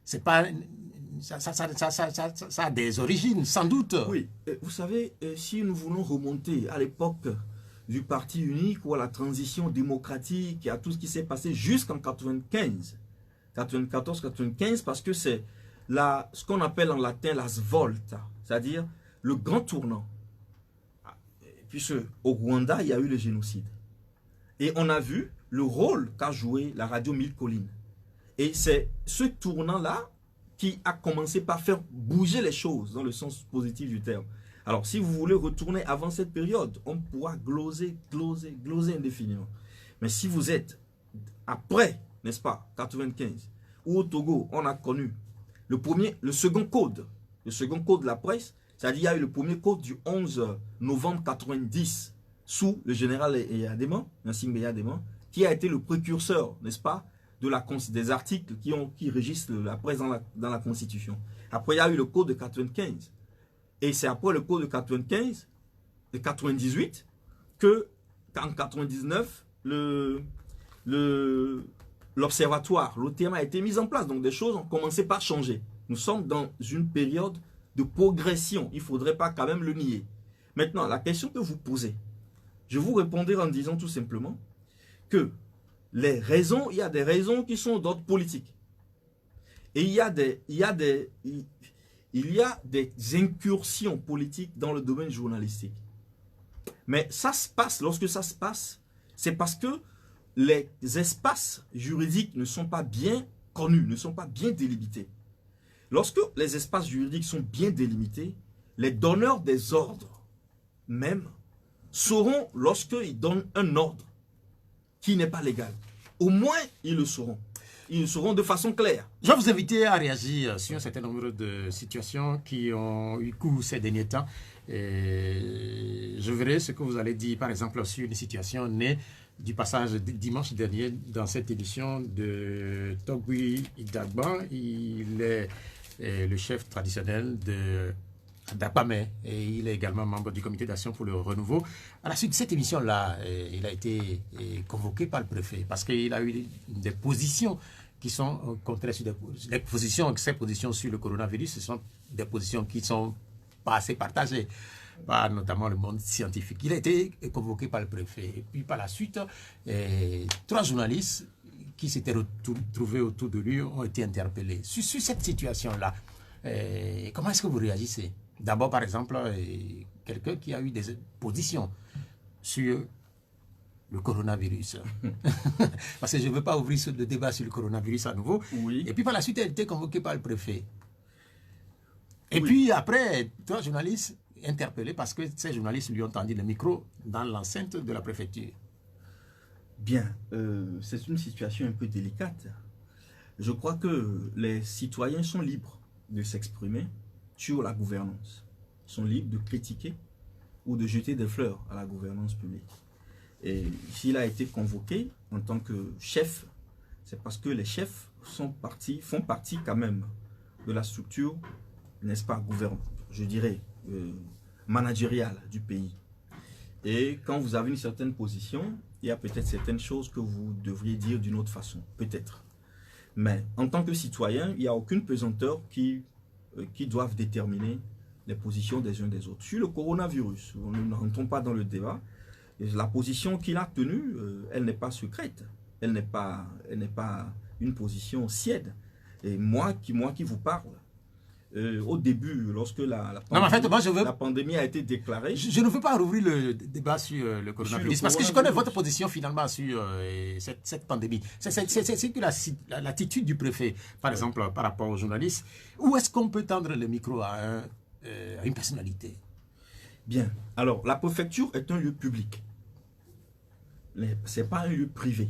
C'est pas... Ça a des origines, sans doute. Oui, vous savez, si nous voulons remonter à l'époque du parti unique ou à la transition démocratique et à tout ce qui s'est passé jusqu'en 95, 94-95, parce que c'est ce qu'on appelle en latin la svolta, c'est-à-dire le grand tournant. Puisque au Rwanda, il y a eu le génocide. Et on a vu le rôle qu'a joué la radio Mille Collines. Et c'est ce tournant-là qui a commencé par faire bouger les choses dans le sens positif du terme. Alors, si vous voulez retourner avant cette période, on pourra gloser indéfiniment. Mais si vous êtes après, n'est-ce pas, 95, où au Togo, on a connu le second code de la presse, c'est-à-dire il y a eu le premier code du 11 novembre 90 sous le général Eyadema, Nassim Eyadema, qui a été le précurseur, n'est-ce pas, des articles qui régissent la presse dans la Constitution. Après, il y a eu le code de 95. Et c'est après le code de 95, de 98, que, en 99, l'observatoire, l'OTM a été mis en place. Donc, des choses ont commencé par changer. Nous sommes dans une période de progression. Il ne faudrait pas quand même le nier. Maintenant, la question que vous posez, je vous répondrai en disant tout simplement que il y a des raisons qui sont d'ordre politique. Et il y a des incursions politiques dans le domaine journalistique. Mais ça se passe, lorsque ça se passe, c'est parce que les espaces juridiques ne sont pas bien connus, ne sont pas bien délimités. Lorsque les espaces juridiques sont bien délimités, les donneurs des ordres même sauront lorsqu'ils donnent un ordre qui n'est pas légal. Au moins, ils le sauront. Ils le sauront de façon claire. Je vais vous inviter à réagir sur un certain nombre de situations qui ont eu cours ces derniers temps. Et je verrai ce que vous allez dire, par exemple, sur une situation née du passage dimanche dernier dans cette édition de Togui Idagban. Il est le chef traditionnel d'Apamé et il est également membre du comité d'action pour le renouveau. À la suite de cette émission-là, il a été convoqué par le préfet parce qu'il a eu des positions qui sont contraires sur ces positions sur le coronavirus. Ce sont des positions qui ne sont pas assez partagées par notamment le monde scientifique. Il a été convoqué par le préfet. Et puis par la suite, 3 journalistes qui s'étaient retrouvés autour de lui ont été interpellés. Sur cette situation-là, comment est-ce que vous réagissez? D'abord, par exemple, quelqu'un qui a eu des positions sur le coronavirus. Parce que je ne veux pas ouvrir le débat sur le coronavirus à nouveau. Oui. Et puis par la suite, elle a été convoquée par le préfet. Et Oui. puis après, 3 journalistes interpellés parce que ces journalistes lui ont tendu le micro dans l'enceinte de la préfecture. Bien, c'est une situation un peu délicate. Je crois que les citoyens sont libres de s'exprimer sur la gouvernance, sont libres de critiquer ou de jeter des fleurs à la gouvernance publique. Et s'il a été convoqué en tant que chef, c'est parce que les chefs font partie quand même de la structure, n'est-ce pas, je dirais, managériale du pays. Et quand vous avez une certaine position, il y a peut-être certaines choses que vous devriez dire d'une autre façon, peut-être. Mais en tant que citoyen, il n'y a aucune pesanteur qui doivent déterminer les positions des uns des autres. Sur le coronavirus, nous ne rentrons pas dans le débat. La position qu'il a tenue, elle n'est pas secrète. Elle n'est pas une position tiède. Et moi qui vous parle, au début, lorsque la pandémie a été déclarée... Je ne veux pas rouvrir le débat sur le coronavirus, parce que je connais votre position finalement sur cette pandémie. C'est que l'attitude du préfet, par exemple, par rapport aux journalistes. Où est-ce qu'on peut tendre le micro à une personnalité? Bien. Alors, la préfecture est un lieu public. Ce n'est pas un lieu privé.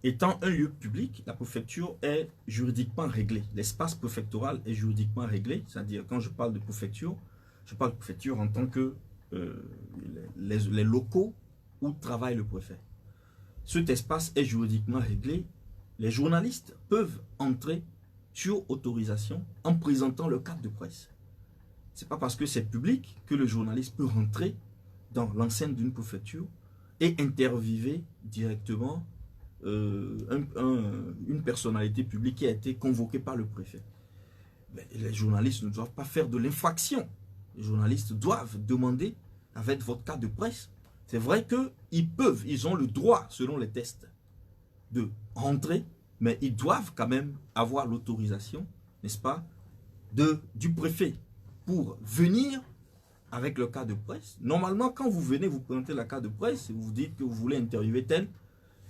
Étant un lieu public, la préfecture est juridiquement réglée. L'espace préfectoral est juridiquement réglé. C'est-à-dire, quand je parle de préfecture, je parle de préfecture en tant que les locaux où travaille le préfet. Cet espace est juridiquement réglé. Les journalistes peuvent entrer sur autorisation en présentant leur carte de presse. Ce n'est pas parce que c'est public que le journaliste peut rentrer dans l'enceinte d'une préfecture et interviewer directement une personnalité publique qui a été convoquée par le préfet. Mais les journalistes ne doivent pas faire de l'infraction. Les journalistes doivent demander avec votre carte de presse. C'est vrai ils ont le droit, selon les tests, de rentrer, mais ils doivent quand même avoir l'autorisation, n'est-ce pas, du préfet pour venir avec le carte de presse. Normalement, quand vous venez vous présenter la carte de presse et vous dites que vous voulez interviewer tel,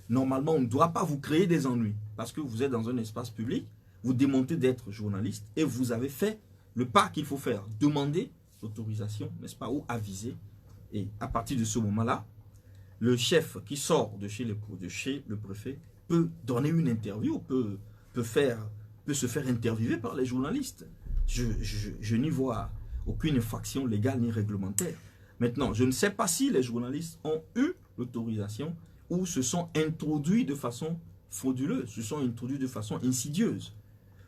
normalement, on ne doit pas vous créer des ennuis parce que vous êtes dans un espace public, vous démontez d'être journaliste et vous avez fait le pas qu'il faut faire. Demander l'autorisation, n'est-ce pas, ou aviser. Et à partir de ce moment-là, le chef qui sort de chez le préfet peut donner une interview, peut se faire interviewer par les journalistes. Je n'y vois aucune infraction légale ni réglementaire. Maintenant, je ne sais pas si les journalistes ont eu l'autorisation ou se sont introduits de façon frauduleuse, se sont introduits de façon insidieuse.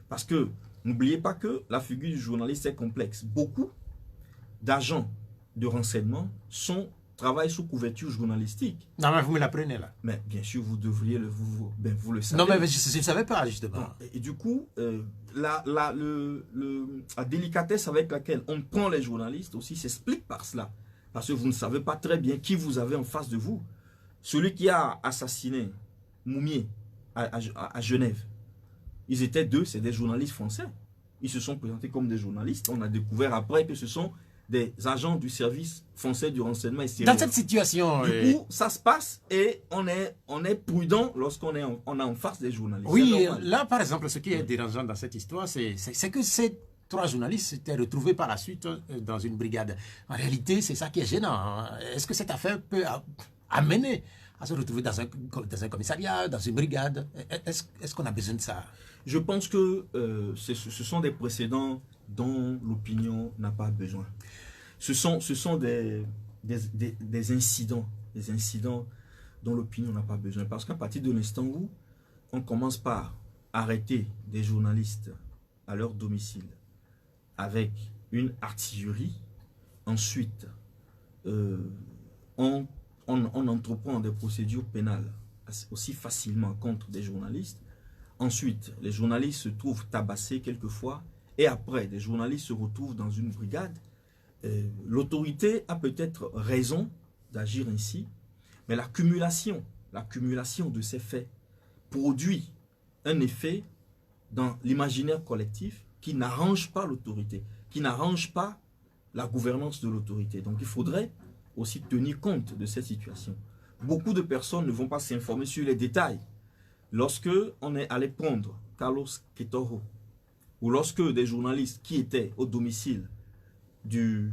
Parce que, n'oubliez pas que la figure du journaliste est complexe. Beaucoup d'agents de renseignement travaillent sous couverture journalistique. Non, mais vous me l'apprenez là. Mais bien sûr, vous devriez vous le savez. Non, mais je ne savais pas, justement. Et du coup, la délicatesse avec laquelle on prend les journalistes aussi s'explique par cela. Parce que vous ne savez pas très bien qui vous avez en face de vous. Celui qui a assassiné Moumié à Genève, ils étaient deux, c'est des journalistes français. Ils se sont présentés comme des journalistes. On a découvert après que ce sont des agents du service français du renseignement extérieur. Dans cette situation... Du coup, ça se passe et on est prudent lorsqu'on est en face des journalistes. Oui, là, par exemple, ce qui est dérangeant dans cette histoire, c'est que ces trois journalistes s'étaient retrouvés par la suite dans une brigade. En réalité, c'est ça qui est gênant. Est-ce que cette affaire peut amener à se retrouver dans un commissariat, dans une brigade? Est-ce qu'on a besoin de ça? Je pense que ce sont des précédents dont l'opinion n'a pas besoin. Ce sont des incidents dont l'opinion n'a pas besoin. Parce qu'à partir de l'instant où on commence par arrêter des journalistes à leur domicile avec une artillerie, ensuite on entreprend des procédures pénales aussi facilement contre des journalistes. Ensuite, les journalistes se trouvent tabassés quelquefois. Et après, des journalistes se retrouvent dans une brigade. L'autorité a peut-être raison d'agir ainsi. Mais l'accumulation de ces faits produit un effet dans l'imaginaire collectif qui n'arrange pas l'autorité, qui n'arrange pas la gouvernance de l'autorité. Donc il faudrait aussi tenir compte de cette situation. Beaucoup de personnes ne vont pas s'informer sur les détails. Lorsque on est allé prendre Carlos Quetoro, ou lorsque des journalistes qui étaient au domicile de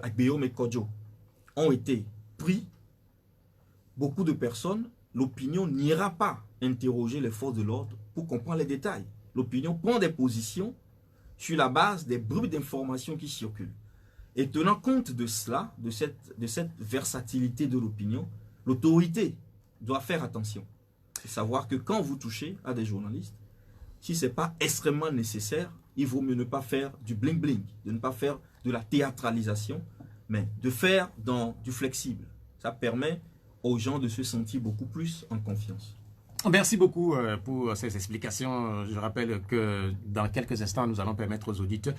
Agbeome Kodjo ont été pris, beaucoup de personnes, l'opinion n'ira pas interroger les forces de l'ordre pour comprendre les détails. L'opinion prend des positions sur la base des bribes d'informations qui circulent. Et tenant compte de cela, de cette versatilité de l'opinion, l'autorité doit faire attention. C'est savoir que quand vous touchez à des journalistes, si ce n'est pas extrêmement nécessaire, il vaut mieux ne pas faire du bling-bling, de ne pas faire de la théâtralisation, mais de faire dans du flexible. Ça permet aux gens de se sentir beaucoup plus en confiance. Merci beaucoup pour ces explications. Je rappelle que dans quelques instants, nous allons permettre aux auditeurs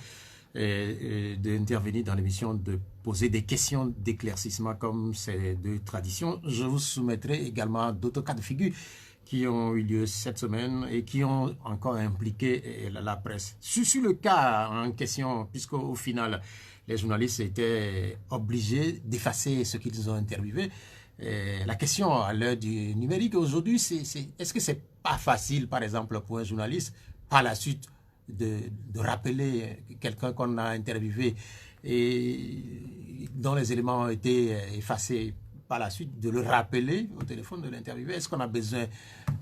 d'intervenir dans l'émission, de poser des questions d'éclaircissement comme c'est de tradition. Je vous soumettrai également d'autres cas de figure qui ont eu lieu cette semaine et qui ont encore impliqué la presse. Sur le cas en question, puisqu'au final, les journalistes étaient obligés d'effacer ce qu'ils ont interviewé, la question à l'heure du numérique aujourd'hui, est-ce que c'est pas facile, par exemple, pour un journaliste, par la suite, de rappeler quelqu'un qu'on a interviewé et dont les éléments ont été effacés par la suite, de le rappeler au téléphone, de l'interviewer? Est-ce qu'on a besoin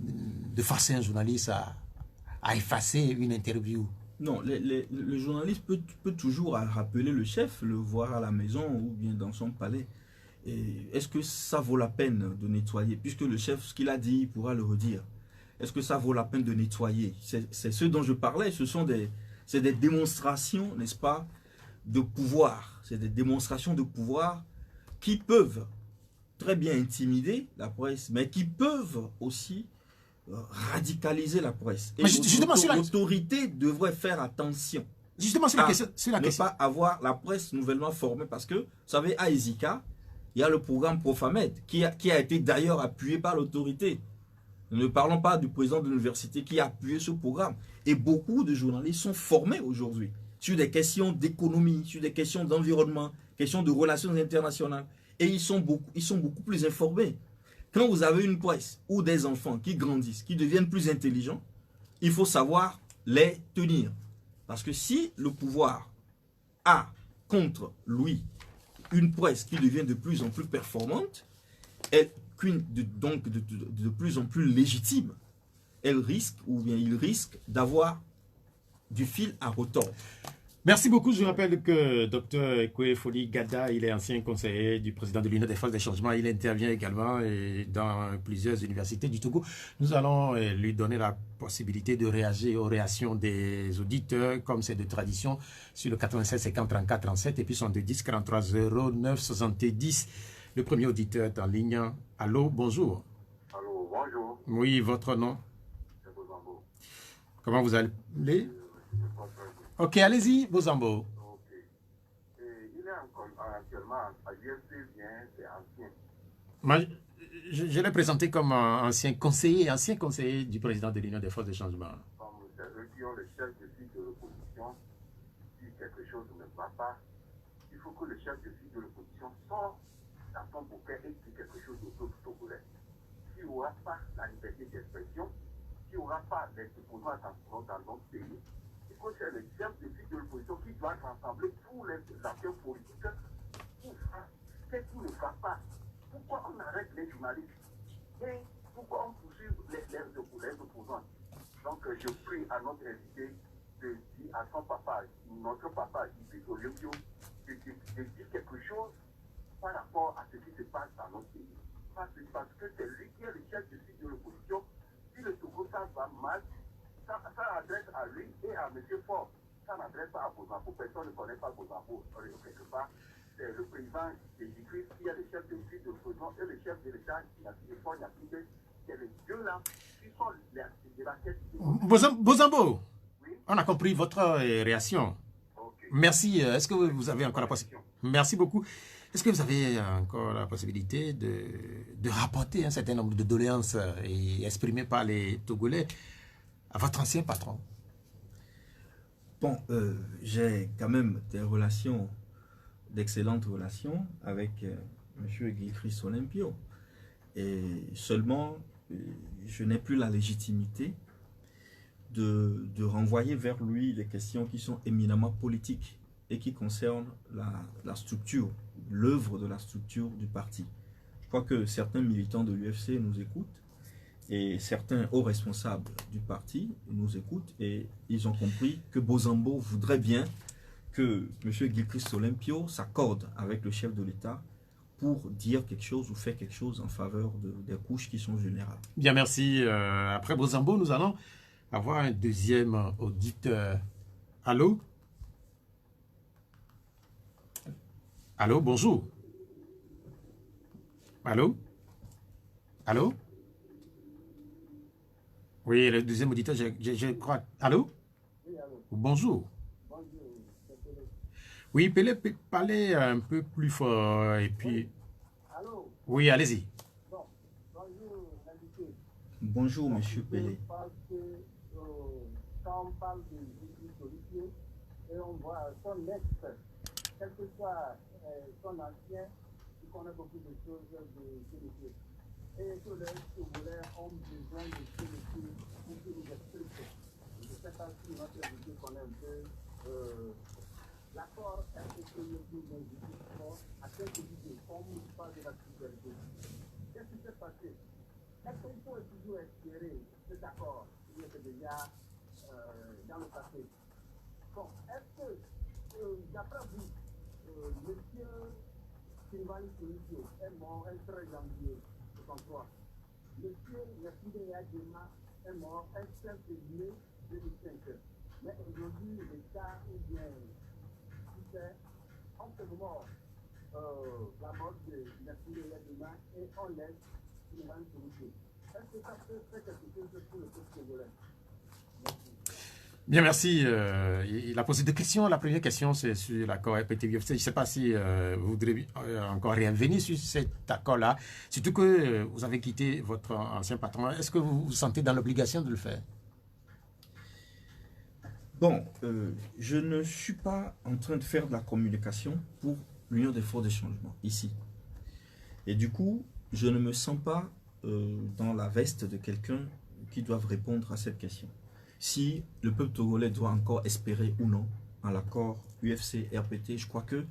de forcer un journaliste à effacer une interview? Non, le journaliste peut toujours rappeler le chef, le voir à la maison ou bien dans son palais. Est-ce que ça vaut la peine de nettoyer? Puisque le chef, ce qu'il a dit, il pourra le redire. Est-ce que ça vaut la peine de nettoyer? C'est ce dont je parlais. C'est des démonstrations, n'est-ce pas, de pouvoir. C'est des démonstrations de pouvoir qui peuvent très bien intimider la presse, mais qui peuvent aussi radicaliser la presse. Et l'autorité devrait faire attention. Justement, sur la question. Ne pas avoir la presse nouvellement formée. Parce que, vous savez, à Ezika, il y a le programme Profamed, qui a été d'ailleurs appuyé par l'autorité. Ne parlons pas du président de l'université qui a appuyé ce programme. Et beaucoup de journalistes sont formés aujourd'hui sur des questions d'économie, sur des questions d'environnement, questions de relations internationales. Et ils sont beaucoup plus informés. Quand vous avez une presse ou des enfants qui grandissent, qui deviennent plus intelligents, il faut savoir les tenir. Parce que si le pouvoir a contre lui une presse qui devient de plus en plus performante, donc de plus en plus légitime, il risque d'avoir du fil à retordre. Merci beaucoup. Je rappelle que Dr Ekwe Foli Gada, il est ancien conseiller du président de l'Union des forces des changements. Il intervient également dans plusieurs universités du Togo. Nous allons lui donner la possibilité de réagir aux réactions des auditeurs, comme c'est de tradition, sur le 96 50 34 37 et puis son 10 43 09 70. Le premier auditeur est en ligne. Allô, bonjour. Allô, bonjour. Oui, votre nom? C'est Bozambo. Comment vous allez? Ok, allez-y, Bozambo. Ok. Il est actuellement à l'UFC, bien, c'est ancien. Moi, je l'ai présenté comme ancien conseiller du président de l'Union des forces de changement. Comme c'est eux qui ont le chef de file de l'opposition, si quelque chose ne va pas, il faut que le chef de file de l'opposition sorte dans son bouquet et dise quelque chose au peuple togolais. S'il n'y aura pas la liberté d'expression, s'il n'y aura pas les opposants dans notre pays, c'est le chef de file de l'opposition qui doit rassembler tous les acteurs politiques pour faire ce qu'il ne fait pas. Pourquoi on arrête les journalistes et pourquoi on poursuit les opposants? Donc je prie à notre invité de dire à son papa, notre papa, de dire quelque chose par rapport à ce qui se passe dans notre pays. Parce que c'est lui qui est le chef de file de l'opposition. Si le Togo, ça va mal, ça adresse à lui et à M. Ford. Ça n'adresse pas à Bozambo. Personne ne connaît pas Bozambo. Quelque part, c'est le président Jésus-Christ qui est le chef de file de l'opposition et le chef de l'État qui n'a plus de Ford, c'est les deux là qui sont de la tête. Bozambo, oui? On a compris votre réaction. Okay. Merci. Est-ce que vous avez encore la possibilité? Merci beaucoup. Est-ce que vous avez encore la possibilité de rapporter un certain nombre de doléances exprimées par les Togolais à votre ancien patron? Bon, j'ai quand même d'excellentes relations avec M. Guy Christ Olympio. Et seulement, je n'ai plus la légitimité de renvoyer vers lui des questions qui sont éminemment politiques et qui concernent la structure, l'œuvre de la structure du parti. Je crois que certains militants de l'UFC nous écoutent et certains hauts responsables du parti nous écoutent et ils ont compris que Bozambo voudrait bien que M. Gilchrist Olympio s'accorde avec le chef de l'État pour dire quelque chose ou faire quelque chose en faveur des couches qui sont vulnérables. Bien, merci. Après Bozambo, nous allons avoir un deuxième auditeur. Allô? Allô, bonjour. Allô? Allô? Oui, le deuxième auditeur, je crois. Allô? Bonjour. Oui, parlez un peu plus fort et puis... Allô? Oui, allez-y. Bon, bonjour, l'invité. Bonjour, Monsieur Pelé. Parce que quand on parle de Jésus Solitude et on voit son ex, quel que soit son ancien, il connaît beaucoup de choses de Solitude. Et que les Togolais ont besoin de Solitude pour qu'ils nous expliquent. Je ne sais pas si notre invité connaît un peu l'accord RCCE pour les justices à quelques idées, comme on parle de la sécurité. Qu'est-ce qui s'est passé? Est-ce qu'il faut toujours espérer cet accord qui était déjà dans le passé? Bon, est-ce que, d'après vous, monsieur Sylvain Solitio est mort le 13 janvier 1963. Monsieur Yassine Yadjema est mort le 5 février 2005. Mais aujourd'hui, l'État ou bien on se mort la mort de Yassine Yadjema et on laisse Sylvain Solitio. Est-ce que ça peut faire quelque chose pour le peuple congolais? Bien, merci. Il a posé deux questions. La première question, c'est sur l'accord RPT-UFC. Je ne sais pas si vous voudrez encore revenir sur cet accord-là. Surtout que vous avez quitté votre ancien patron. Est-ce que vous vous sentez dans l'obligation de le faire? Bon, je ne suis pas en train de faire de la communication pour l'Union des forces de changement, ici. Et du coup, je ne me sens pas dans la veste de quelqu'un qui doit répondre à cette question. Si le peuple togolais doit encore espérer ou non à l'accord UFC-RPT, je crois que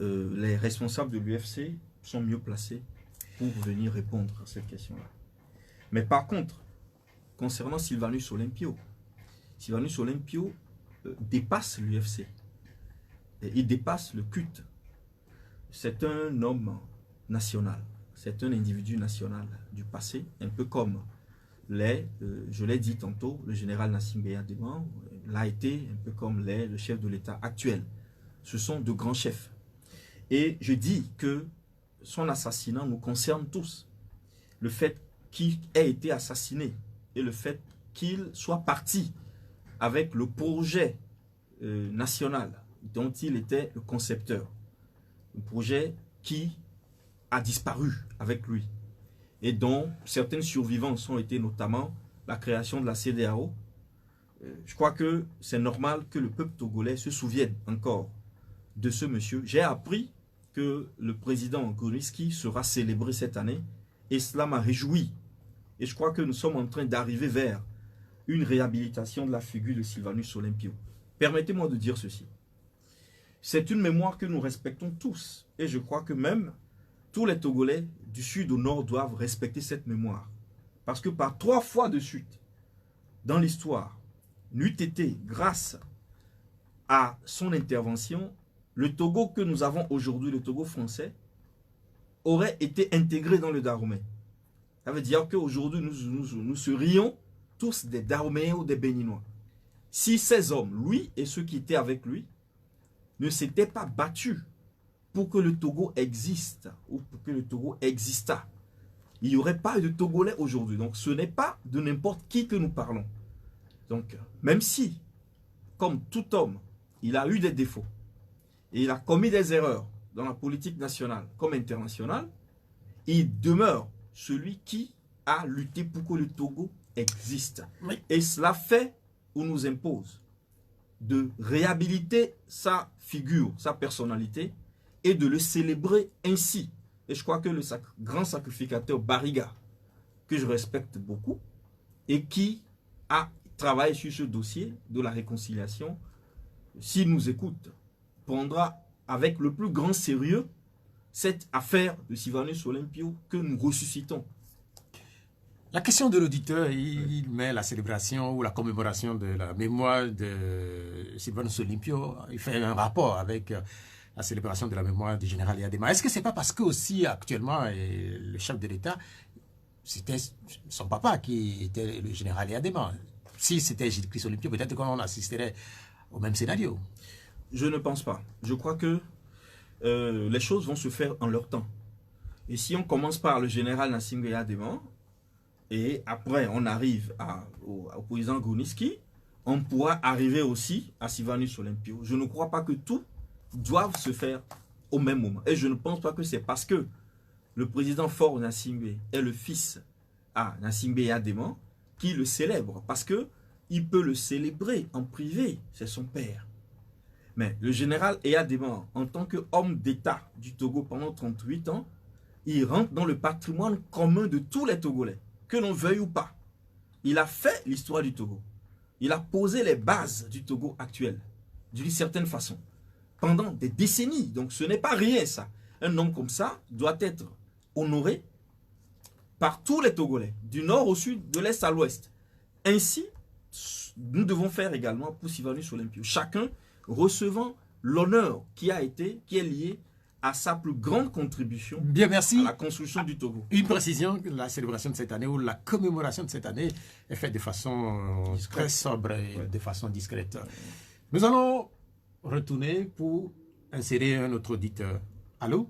les responsables de l'UFC sont mieux placés pour venir répondre à cette question-là. Mais par contre, concernant Sylvanus Olympio dépasse l'UFC. Il dépasse le culte. C'est un homme national. C'est un individu national du passé, un peu comme je l'ai dit tantôt, le général Nassim Beyadema l'a été, un peu comme le chef de l'État actuel. Ce sont de grands chefs. Et je dis que son assassinat nous concerne tous. Le fait qu'il ait été assassiné et le fait qu'il soit parti avec le projet national dont il était le concepteur. Un projet qui a disparu avec lui et dont certaines survivances ont été notamment la création de la CEDEAO. Je crois que c'est normal que le peuple togolais se souvienne encore de ce monsieur. J'ai appris que le président Goriski sera célébré cette année et cela m'a réjoui. Et je crois que nous sommes en train d'arriver vers une réhabilitation de la figure de Sylvanus Olympio. Permettez-moi de dire ceci. C'est une mémoire que nous respectons tous. Et je crois que même tous les Togolais du sud au nord doivent respecter cette mémoire. Parce que par 3 fois de suite, dans l'histoire, n'eût été grâce à son intervention, le Togo que nous avons aujourd'hui, le Togo français, aurait été intégré dans le Dahomey. Ça veut dire qu'aujourd'hui, nous serions tous des Dahoméens ou des Béninois. Si ces hommes, lui et ceux qui étaient avec lui, ne s'étaient pas battus pour que le Togo existe ou pour que le Togo existât, il n'y aurait pas de Togolais aujourd'hui. Donc ce n'est pas de n'importe qui que nous parlons. Donc même si, comme tout homme, il a eu des défauts et il a commis des erreurs dans la politique nationale comme internationale, il demeure celui qui a lutté pour que le Togo existe. Oui. Et cela fait ou nous impose de réhabiliter sa figure, sa personnalité et de le célébrer ainsi. Et je crois que le grand sacrificateur Barriga, que je respecte beaucoup et qui a travaillé sur ce dossier de la réconciliation, s'il nous écoute, prendra avec le plus grand sérieux cette affaire de Sylvanus Olympio que nous ressuscitons. La question de l'auditeur, il met la célébration ou la commémoration de la mémoire de Sylvanus Olympio, il fait un rapport avec la célébration de la mémoire du général Yadema. Est-ce que c'est pas parce que aussi actuellement le chef de l'État, c'était son papa qui était le général Yadema? Si c'était Gilles-Christ Olympio, peut-être qu'on assisterait au même scénario. Je ne pense pas. Je crois que les choses vont se faire en leur temps. Et si on commence par le général Nassim Yadema, et après on arrive au président Gruniski, on pourra arriver aussi à Sylvanus Olympio. Je ne crois pas que tout doive se faire au même moment. Et je ne pense pas que c'est parce que le président Faure Gnassingbé est le fils à Gnassingbé Yadema qui le célèbre. Parce que il peut le célébrer en privé, c'est son père. Mais le général Yadema, en tant qu'homme d'État du Togo pendant 38 ans, il rentre dans le patrimoine commun de tous les Togolais, que l'on veuille ou pas. Il a fait l'histoire du Togo. Il a posé les bases du Togo actuel, d'une certaine façon, pendant des décennies. Donc ce n'est pas rien ça. Un homme comme ça doit être honoré par tous les Togolais, du nord au sud, de l'est à l'ouest. Ainsi, nous devons faire également pour Sylvanus Olympio, chacun recevant l'honneur qui est lié à sa plus grande contribution. Bien, merci. À la construction du Togo. Une précision, la célébration de cette année ou la commémoration de cette année est faite de façon très sobre et de façon discrète. Nous allons retourner pour insérer un autre auditeur. Allô?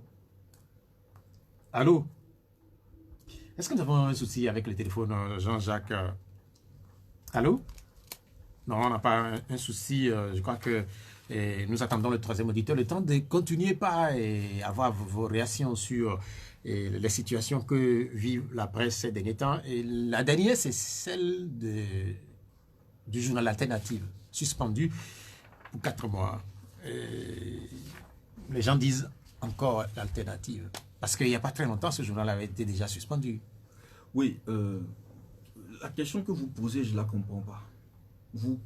Allô? Est-ce que nous avons un souci avec le téléphone, Jean-Jacques? Allô? Non, on n'a pas un souci. Je crois que nous attendons le troisième auditeur. Le temps de continuer par et avoir vos réactions sur les situations que vit la presse ces derniers temps. Et la dernière, c'est celle du journal Alternative, suspendu pour 4 mois. Les gens disent encore l'Alternative. Parce qu'il n'y a pas très longtemps, ce journal avait été déjà suspendu. Oui, la question que vous posez, je ne la comprends pas. Vous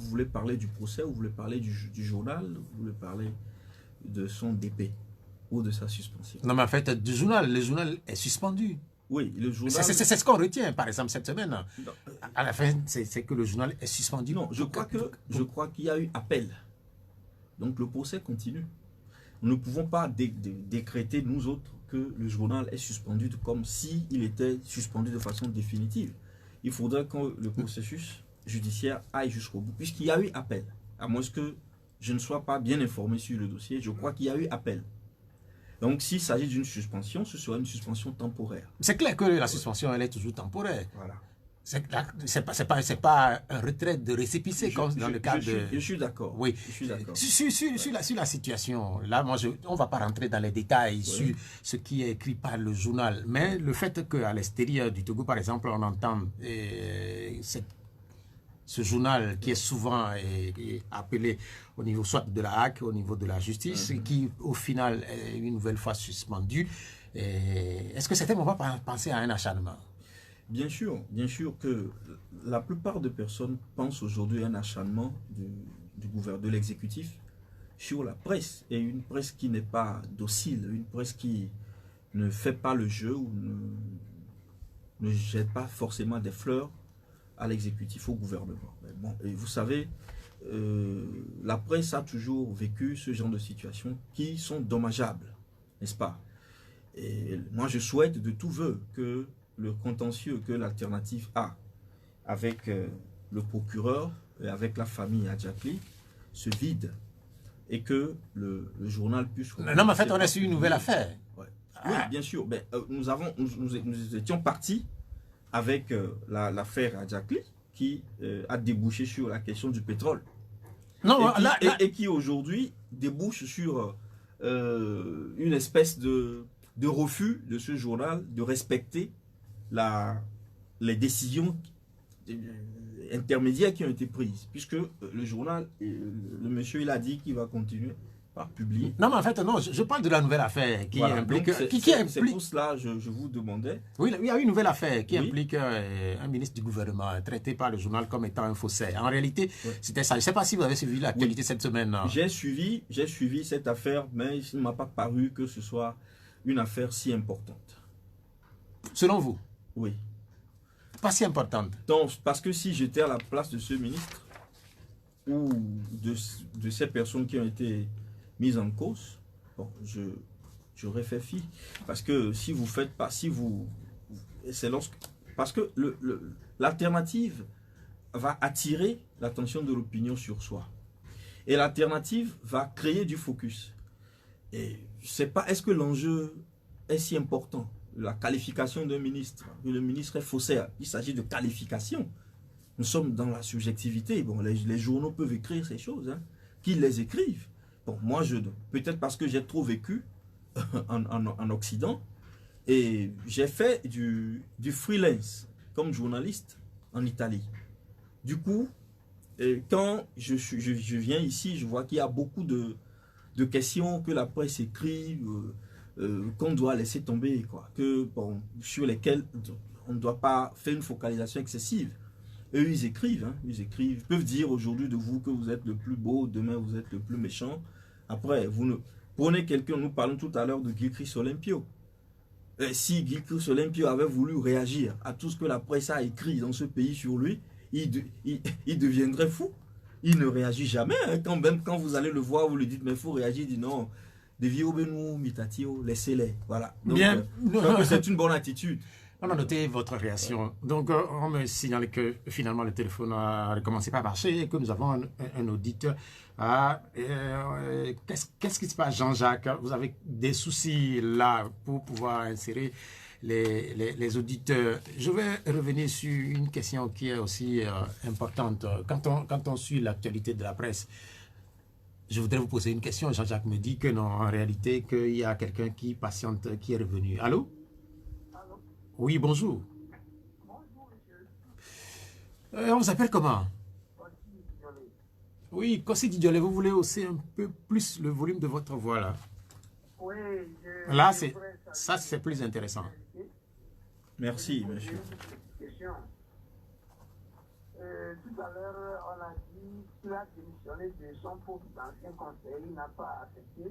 voulez parler du procès, vous voulez parler du journal, vous voulez parler de son dépôt ou de sa suspension? Non, mais en fait, le journal est suspendu. Oui, le journal... C'est ce qu'on retient, par exemple, cette semaine. Non. À la fin, c'est que le journal est suspendu. Non, je crois qu'il y a eu appel. Donc le procès continue. Nous ne pouvons pas décréter, nous autres, que le journal est suspendu comme s'il était suspendu de façon définitive. Il faudrait que le processus judiciaire aille jusqu'au bout, puisqu'il y a eu appel. À moins que je ne sois pas bien informé sur le dossier, je crois qu'il y a eu appel. Donc s'il s'agit d'une suspension, ce sera une suspension temporaire. C'est clair que la suspension, elle est toujours temporaire. Voilà. C'est pas un retrait de récépissé comme dans le cas de... Je suis d'accord. Oui. Je suis d'accord. Sur la situation, là, on ne va pas rentrer dans les détails sur ce qui est écrit par le journal. Mais le fait qu'à l'extérieur du Togo, par exemple, on entend ce journal qui est souvent appelé au niveau soit de la HAC, au niveau de la justice, qui au final est une nouvelle fois suspendu. Est-ce que certains ne vont pas penser à un acharnement? Bien sûr que la plupart des personnes pensent aujourd'hui à un acharnement du gouvernement, de l'exécutif sur la presse, et une presse qui n'est pas docile, une presse qui ne fait pas le jeu ou ne jette pas forcément des fleurs à l'exécutif, au gouvernement. Mais bon, et vous savez, la presse a toujours vécu ce genre de situations qui sont dommageables, n'est-ce pas? Et moi je souhaite de tout vœu que le contentieux que l'Alternative a avec le procureur et avec la famille Adjakli se vide et que le journal puisse... Non, mais en fait, on a su une nouvelle affaire. Ouais. Oui, bien sûr. Mais, nous étions partis avec l'affaire Adjakli qui a débouché sur la question du pétrole. Non, et qui aujourd'hui débouche sur une espèce de refus de ce journal de respecter les décisions intermédiaires qui ont été prises, puisque le journal, le monsieur, il a dit qu'il va continuer par publier. Non, mais en fait, non, je parle de la nouvelle affaire qui implique... C'est pour cela que je vous demandais... Oui, il y a une nouvelle affaire qui implique un ministre du gouvernement traité par le journal comme étant un faussaire. En réalité, c'était ça. Je ne sais pas si vous avez suivi l'actualité cette semaine. J'ai suivi cette affaire, mais il ne m'a pas paru que ce soit une affaire si importante. Selon vous? Oui. pas si importante. Donc, parce que si j'étais à la place de ce ministre ou de ces personnes qui ont été mises en cause, bon, j'aurais fait fi. Parce que si vous faites pas, si vous, c'est lorsque, parce que l'alternative va attirer l'attention de l'opinion sur soi. Et l'alternative va créer du focus. Et je sais pas, est-ce que l'enjeu est si important? La qualification d'un ministre, le ministre est faussaire. Il s'agit de qualification. Nous sommes dans la subjectivité. Bon, les journaux peuvent écrire ces choses, hein, qu'ils les écrivent. Bon, moi, peut-être parce que j'ai trop vécu en Occident, et j'ai fait du freelance comme journaliste en Italie. Du coup, quand je viens ici, je vois qu'il y a beaucoup de questions que la presse écrit, qu'on doit laisser tomber, quoi, sur lesquelles on ne doit pas faire une focalisation excessive. Eux, ils écrivent, hein, ils peuvent dire aujourd'hui de vous que vous êtes le plus beau, demain vous êtes le plus méchant. Après, prenez quelqu'un, nous parlons tout à l'heure de Gilchrist Olympio. Si Gilchrist Olympio avait voulu réagir à tout ce que la presse a écrit dans ce pays sur lui, il deviendrait fou. Il ne réagit jamais. Hein. Même quand vous allez le voir, vous lui dites, mais il faut réagir, il dit non. Laissez-les. Voilà. Donc, bien. C'est une bonne attitude. On a noté votre réaction. Donc, on me signale que finalement le téléphone a recommencé par marcher et que nous avons un auditeur. Qu'est-ce qui se passe, Jean-Jacques? Vous avez des soucis là pour pouvoir insérer les auditeurs. Je vais revenir sur une question qui est aussi importante. Quand on suit l'actualité de la presse, je voudrais vous poser une question. Jean-Jacques me dit que non, en réalité, qu'il y a quelqu'un qui patiente, qui est revenu. Allô? Allô? Oui, bonjour. Bonjour, monsieur. On vous appelle comment? Kossi Diolé. Oui, Kossi Diolé, vous voulez hausser un peu plus le volume de votre voix là? Oui, Là, ça c'est plus intéressant. Merci, monsieur. Question. Tout à l'heure, on a dit qu'il a démissionné de son poste d'ancien conseiller, il n'a pas accepté.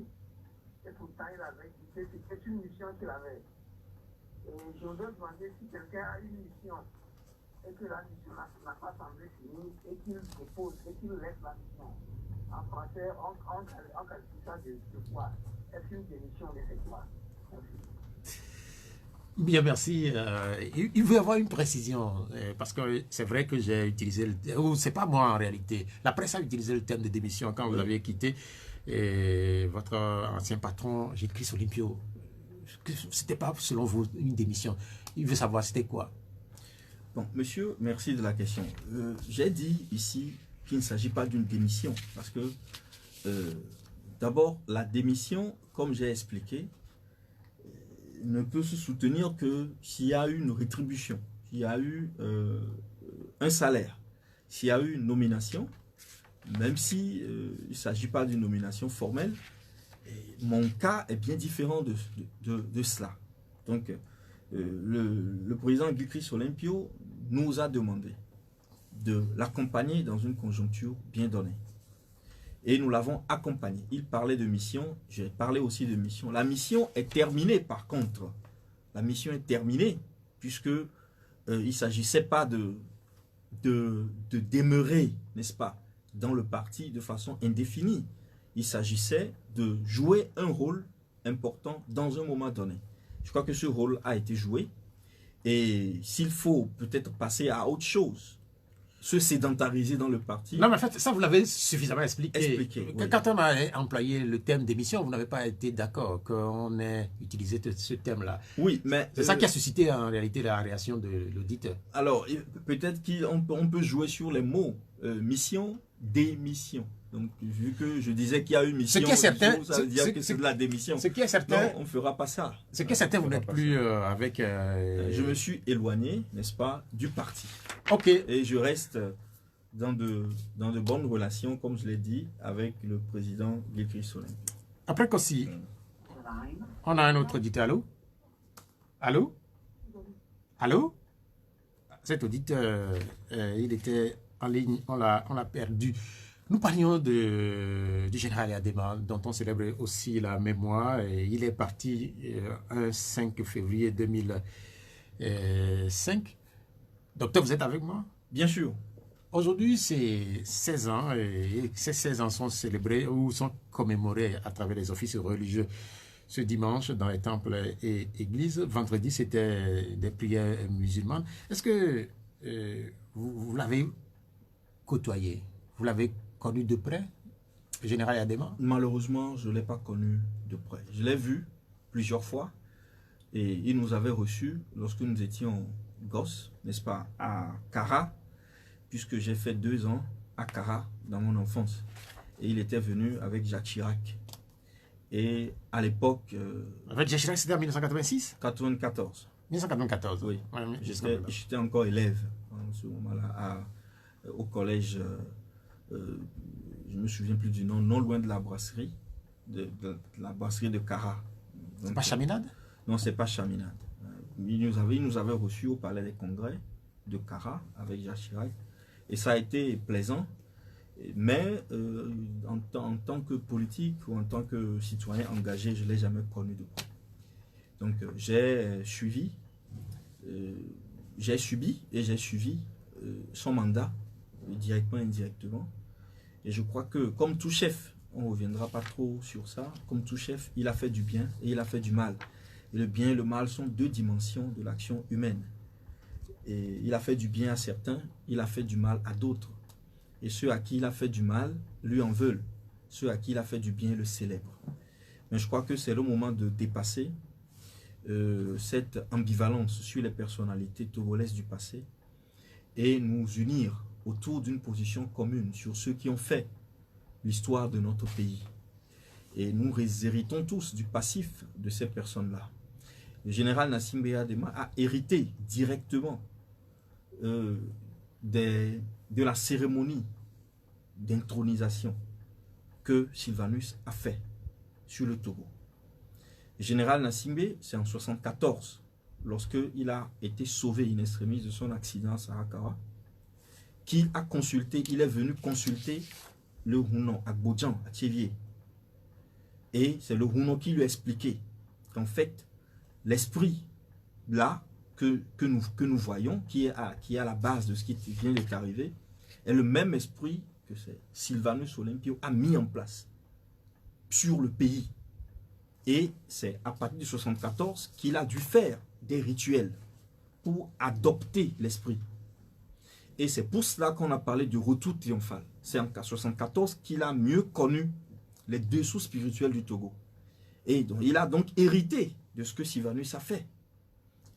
Et pourtant, il avait quitté. C'était une mission qu'il avait. Et je voudrais demander si quelqu'un a une mission et que la mission n'a pas semblé finie et qu'il dépose et qu'il laisse la mission. En français, on qualifie ça de quoi? Est-ce qu'une démission de c'est quoi? Bien, merci. Il veut avoir une précision, parce que c'est vrai que j'ai utilisé c'est pas moi en réalité. La presse a utilisé le terme de démission quand vous avez quitté votre ancien patron, Gilchrist Olympio. C'était pas, selon vous, une démission. Il veut savoir c'était quoi. Bon, monsieur, merci de la question. J'ai dit ici qu'il ne s'agit pas d'une démission, parce que d'abord, la démission, comme j'ai expliqué, ne peut se soutenir que s'il y a eu une rétribution, s'il y a eu un salaire, s'il y a eu une nomination, même si il ne s'agit pas d'une nomination formelle. Et mon cas est bien différent de cela. Donc, le président Gilchrist Olympio nous a demandé de l'accompagner dans une conjoncture bien donnée. Et nous l'avons accompagné. Il parlait de mission, j'ai parlé aussi de mission. La mission est terminée par contre. La mission est terminée puisque il ne s'agissait pas de demeurer, n'est-ce pas, dans le parti de façon indéfinie. Il s'agissait de jouer un rôle important dans un moment donné. Je crois que ce rôle a été joué. Et s'il faut peut-être passer à autre chose, se sédentariser dans le parti. Non, mais en fait, ça, vous l'avez suffisamment expliqué. Oui. Quand on a employé le terme d'émission, vous n'avez pas été d'accord qu'on ait utilisé ce terme-là. Oui, mais... C'est ça qui a suscité en réalité la réaction de l'auditeur. Alors, peut-être qu'on peut jouer sur les mots mission, démission. Donc, vu que je disais qu'il y a une mission, ce qui est certain, ça veut dire que c'est de la démission. Ce qui est certain, non, on ne fera pas ça. Ce qui est certain, vous n'êtes plus avec... Je me suis éloigné, n'est-ce pas, du parti. Ok. Et je reste dans de bonnes relations, comme je l'ai dit, avec le président Gilchrist Olympio. Après Kossi, on a un autre auditeur. Allô? Allô? Allô? Cet auditeur, il était en ligne, on l'a perdu. Nous parlions du général Adema, dont on célèbre aussi la mémoire. Et il est parti un 5 février 2005. Docteur, vous êtes avec moi? Bien sûr. Aujourd'hui, c'est 16 ans et ces 16 ans sont célébrés ou sont commémorés à travers les offices religieux ce dimanche dans les temples et églises. Vendredi, c'était des prières musulmanes. Est-ce que vous l'avez côtoyé? Vous l'avez connu de près, le général Adema? Malheureusement, je ne l'ai pas connu de près. Je l'ai vu plusieurs fois et il nous avait reçus lorsque nous étions gosses, n'est-ce pas, à Kara, puisque j'ai fait 2 ans à Kara dans mon enfance. Et il était venu avec Jacques Chirac. Et à l'époque... Avec Jacques Chirac, c'était en 1986? 94. 1994, oui. Ouais, j'étais encore élève en ce moment-là au collège, je ne me souviens plus du nom, non loin de la brasserie, de la brasserie de Kara. C'est pas Chaminade? Non, c'est pas Chaminade. Il nous avait reçus au palais des congrès de Kara avec Jacques Chirac. Et ça a été plaisant. Mais en tant que politique ou en tant que citoyen engagé, je ne l'ai jamais connu de près. Donc j'ai subi et j'ai suivi son mandat, directement et indirectement. Et je crois que comme tout chef, on ne reviendra pas trop sur ça, comme tout chef, il a fait du bien et il a fait du mal. Et le bien et le mal sont 2 dimensions de l'action humaine. Et il a fait du bien à certains, il a fait du mal à d'autres. Et ceux à qui il a fait du mal, lui en veulent. Ceux à qui il a fait du bien, le célèbrent. Mais je crois que c'est le moment de dépasser cette ambivalence sur les personnalités togolaises du passé et nous unir autour d'une position commune sur ceux qui ont fait l'histoire de notre pays. Et nous héritons tous du passif de ces personnes-là. Le général Nassim B. Adema a hérité directement de la cérémonie d'intronisation que Sylvanus a fait sur le Togo. Le général Nassim B, c'est en 1974, lorsqu'il a été sauvé in extremis de son accident à Sarakawa, qu'il a consulté, il est venu consulter le Hunon à Gbodjan, à Tchévier. Et c'est le Hunon qui lui a expliqué qu'en fait, l'esprit là que nous voyons, qui est à la base de ce qui vient d'être arrivé, est le même esprit que Sylvanus Olympio a mis en place sur le pays. Et c'est à partir de 1974 qu'il a dû faire des rituels pour adopter l'esprit. Et c'est pour cela qu'on a parlé du retour triomphal. C'est en 1974 qu'il a mieux connu les dessous spirituels du Togo. Et donc, il a donc hérité de ce que Sylvanus a fait.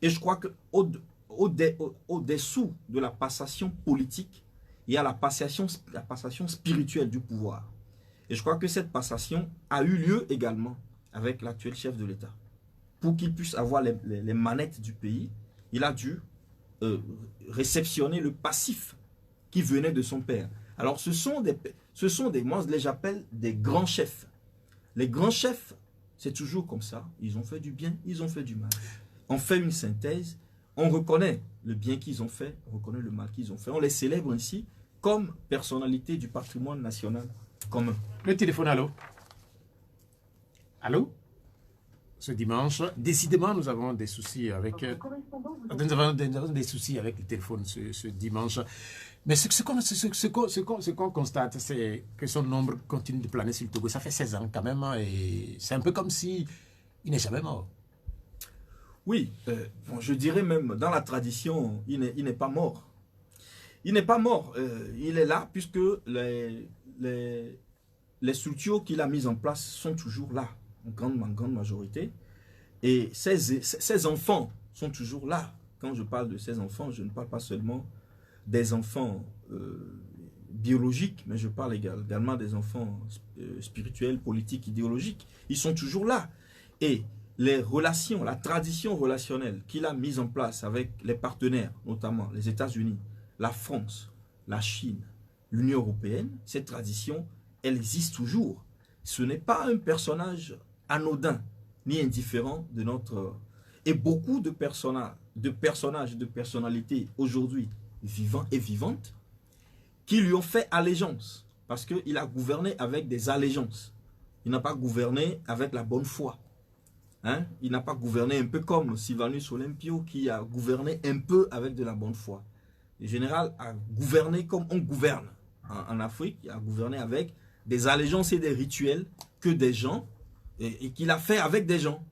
Et je crois qu'au-dessous de la passation politique, il y a la passation spirituelle du pouvoir. Et je crois que cette passation a eu lieu également avec l'actuel chef de l'État. Pour qu'il puisse avoir les manettes du pays, il a dû réceptionner le passif qui venait de son père. Alors ce sont des moi je les appelle des grands chefs. Les grands chefs, c'est toujours comme ça. Ils ont fait du bien, ils ont fait du mal. On fait une synthèse, on reconnaît le bien qu'ils ont fait, on reconnaît le mal qu'ils ont fait. On les célèbre ainsi comme personnalité du patrimoine national commun. Le téléphone, allô? Allô? Ce dimanche, décidément, nous avons des soucis avec... Nous avons des soucis avec le téléphone ce dimanche. Mais ce qu'on constate, c'est que son nombre continue de planer sur le Togo. Ça fait 16 ans quand même, et c'est un peu comme si il n'est jamais mort. Oui, bon, je dirais même, dans la tradition, il n'est pas mort. Il n'est pas mort. Il est là puisque les structures qu'il a mises en place sont toujours là, en grande majorité. Et ces enfants sont toujours là. Quand je parle de ces enfants, je ne parle pas seulement des enfants biologiques, mais je parle également des enfants spirituels, politiques, idéologiques. Ils sont toujours là. Et les relations, la tradition relationnelle qu'il a mise en place avec les partenaires, notamment les États-Unis, la France, la Chine, l'Union européenne, cette tradition, elle existe toujours. Ce n'est pas un personnage anodin ni indifférent de notre... Et beaucoup de personnages, de personnalités aujourd'hui vivants et vivantes qui lui ont fait allégeance parce qu'il a gouverné avec des allégeances. Il n'a pas gouverné avec la bonne foi. Hein? Il n'a pas gouverné un peu comme Sylvanus Olympio qui a gouverné un peu avec de la bonne foi. Le général a gouverné comme on gouverne en Afrique. Il a gouverné avec des allégeances et des rituels que des gens, et qu'il a fait avec des gens.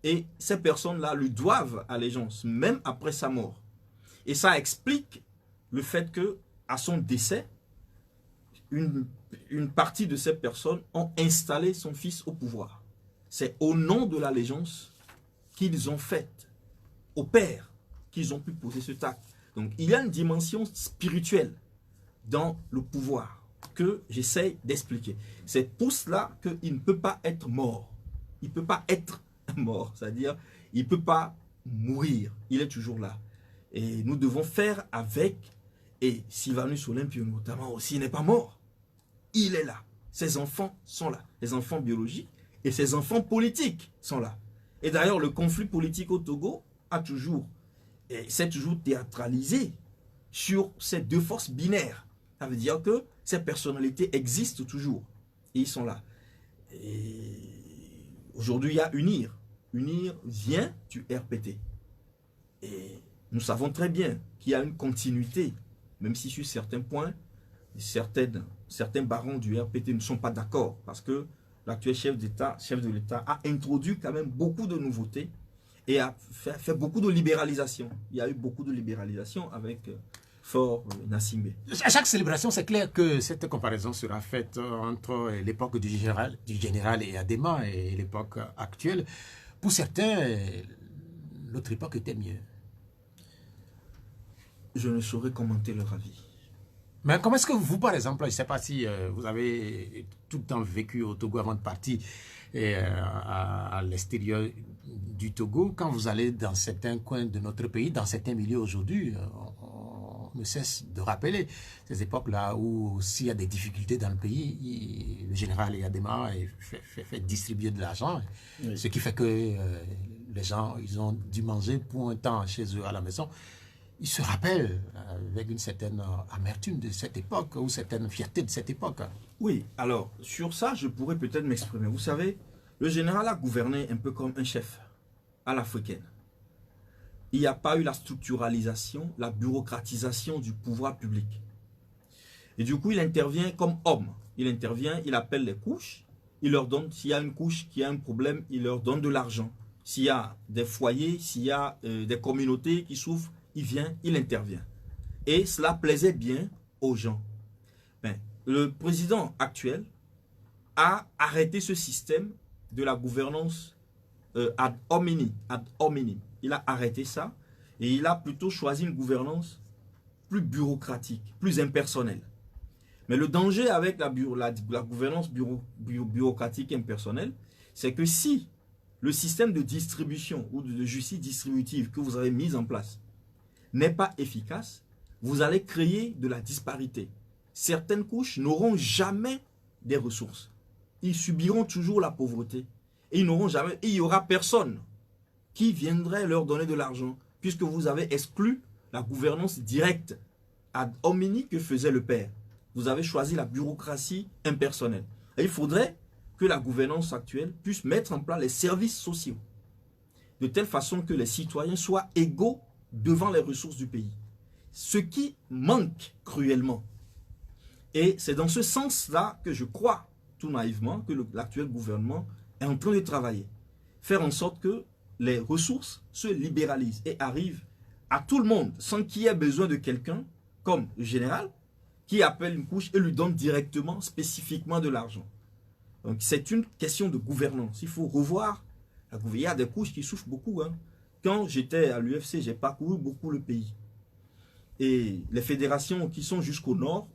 Et ces personnes-là lui doivent allégeance, même après sa mort. Et ça explique le fait que, à son décès, une partie de ces personnes ont installé son fils au pouvoir. C'est au nom de l'allégeance qu'ils ont faite au père qu'ils ont pu poser cet acte. Donc il y a une dimension spirituelle dans le pouvoir que j'essaie d'expliquer. C'est pour cela qu'il ne peut pas être mort. Il ne peut pas être mort, c'est-à-dire il ne peut pas mourir. Il est toujours là. Et nous devons faire avec. Et Sylvanus Olympio notamment aussi n'est pas mort. Il est là. Ses enfants sont là. Les enfants biologiques et ses enfants politiques sont là. Et d'ailleurs, le conflit politique au Togo s'est toujours théâtralisé sur ces deux forces binaires. Ça veut dire que ces personnalités existent toujours. Et ils sont là. Et aujourd'hui, il y a UNIR. UNIR vient du RPT. Et nous savons très bien qu'il y a une continuité, même si sur certains points, certains barons du RPT ne sont pas d'accord, parce que l'actuel chef de l'État, a introduit quand même beaucoup de nouveautés et a fait beaucoup de libéralisation. Il y a eu beaucoup de libéralisation avec Faure Gnassingbé. À chaque célébration, c'est clair que cette comparaison sera faite entre l'époque du général Eyadema et l'époque actuelle. Pour certains, l'autre époque était mieux. Je ne saurais commenter leur avis. Mais comment est-ce que vous, par exemple, je ne sais pas si vous avez tout le temps vécu au Togo avant de partir à l'extérieur du Togo, quand vous allez dans certains coins de notre pays, dans certains milieux aujourd'hui, on ne cesse de rappeler ces époques-là où s'il y a des difficultés dans le pays, le général Eyadema fait distribuer de l'argent, oui. Ce qui fait que les gens ils ont dû manger pour un temps chez eux à la maison. Ils se rappellent avec une certaine amertume de cette époque ou certaine fierté de cette époque. Oui, alors sur ça, je pourrais peut-être m'exprimer. Vous savez, le général a gouverné un peu comme un chef à l'africaine. Il n'y a pas eu la structuralisation, la bureaucratisation du pouvoir public. Et du coup, il intervient comme homme. Il intervient, il appelle les couches, il leur donne, s'il y a une couche qui a un problème, il leur donne de l'argent. S'il y a des foyers, s'il y a des communautés qui souffrent, il vient, il intervient. Et cela plaisait bien aux gens. Ben, le président actuel a arrêté ce système de la gouvernance ad hominem. Il a arrêté ça et il a plutôt choisi une gouvernance plus bureaucratique, plus impersonnelle. Mais le danger avec la gouvernance bureaucratique impersonnelle, c'est que si le système de distribution ou de justice distributive que vous avez mis en place n'est pas efficace, vous allez créer de la disparité. Certaines couches n'auront jamais des ressources. Ils subiront toujours la pauvreté. Et ils n'auront jamais, et il n'y aura personne qui viendrait leur donner de l'argent, puisque vous avez exclu la gouvernance directe ad hominem que faisait le père. Vous avez choisi la bureaucratie impersonnelle. Et il faudrait que la gouvernance actuelle puisse mettre en place les services sociaux, de telle façon que les citoyens soient égaux devant les ressources du pays. Ce qui manque cruellement. Et c'est dans ce sens-là que je crois, tout naïvement, que l'actuel gouvernement est en train de travailler. Faire en sorte que les ressources se libéralisent et arrivent à tout le monde, sans qu'il y ait besoin de quelqu'un, comme le général, qui appelle une couche et lui donne directement, spécifiquement de l'argent. Donc c'est une question de gouvernance. Il faut revoir. Il y a des couches qui souffrent beaucoup, hein. Quand j'étais à l'UFC, j'ai parcouru beaucoup le pays. Et les fédérations qui sont jusqu'au nord,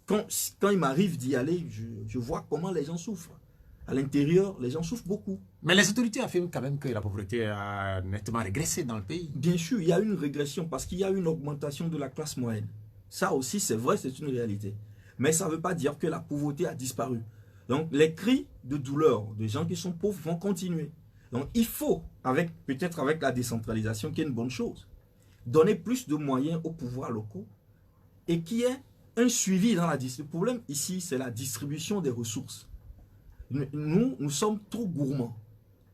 quand il m'arrive d'y aller, je vois comment les gens souffrent. À l'intérieur, les gens souffrent beaucoup. Mais les autorités affirment quand même que la pauvreté a nettement régressé dans le pays. Bien sûr, il y a une régression parce qu'il y a une augmentation de la classe moyenne. Ça aussi, c'est vrai, c'est une réalité. Mais ça ne veut pas dire que la pauvreté a disparu. Donc, les cris de douleur des gens qui sont pauvres vont continuer. Donc, il faut, peut-être avec la décentralisation, qui est une bonne chose, donner plus de moyens aux pouvoirs locaux et qu'il y ait un suivi dans la distribution. Le problème ici, c'est la distribution des ressources. Nous sommes trop gourmands.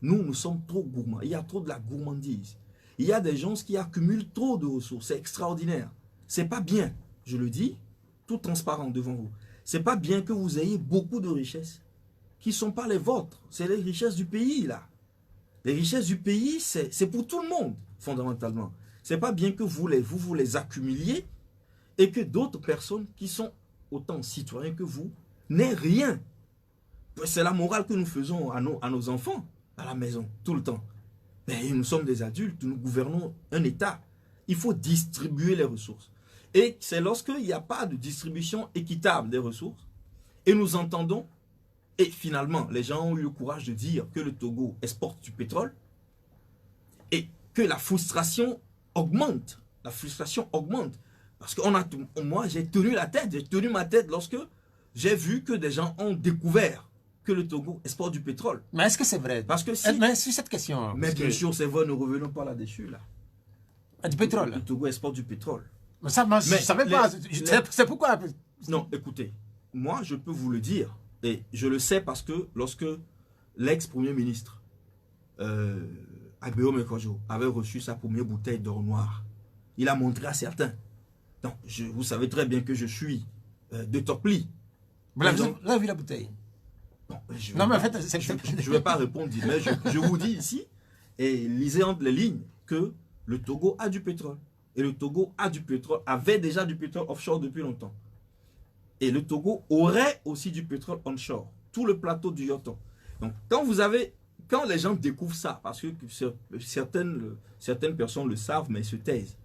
Nous sommes trop gourmands. Il y a trop de la gourmandise. Il y a des gens qui accumulent trop de ressources. C'est extraordinaire. c'est pas bien, je le dis, tout transparent devant vous. C'est pas bien que vous ayez beaucoup de richesses qui ne sont pas les vôtres. C'est les richesses du pays, là. Les richesses du pays, c'est pour tout le monde, fondamentalement. C'est pas bien que vous les accumuliez et que d'autres personnes qui sont autant citoyens que vous n'aient rien. C'est la morale que nous faisons à nos enfants, à la maison, tout le temps. Mais nous sommes des adultes, nous gouvernons un État. Il faut distribuer les ressources. Et c'est lorsqu'il n'y a pas de distribution équitable des ressources, et nous entendons, et finalement, les gens ont eu le courage de dire que le Togo exporte du pétrole, et que la frustration augmente. La frustration augmente. Parce que moi, j'ai tenu ma tête lorsque j'ai vu que des gens ont découvert que le Togo exporte du pétrole. Mais est-ce que c'est vrai? Parce que si... Mais sur cette question... Mais bien sûr, c'est vrai, ne revenons pas là-dessus, là. Du pétrole? Le Togo exporte du pétrole. Mais ça, moi, je ne savais pas. C'est pourquoi... Non, écoutez, moi, je peux vous le dire. Et je le sais parce que lorsque l'ex-premier ministre Abeo Mekojo avait reçu sa première bouteille d'or noir, il a montré à certains. Donc, vous savez très bien que je suis de Topli. Vous avez vu la bouteille? Bon, non, mais en fait, je ne vais pas répondre, mais je vous dis ici, et lisez entre les lignes, que le Togo a du pétrole. Et le Togo avait déjà du pétrole offshore depuis longtemps. Et le Togo aurait aussi du pétrole onshore. Tout le plateau du Yoton. Donc, quand les gens découvrent ça, parce que certaines personnes le savent, mais ils se taisent.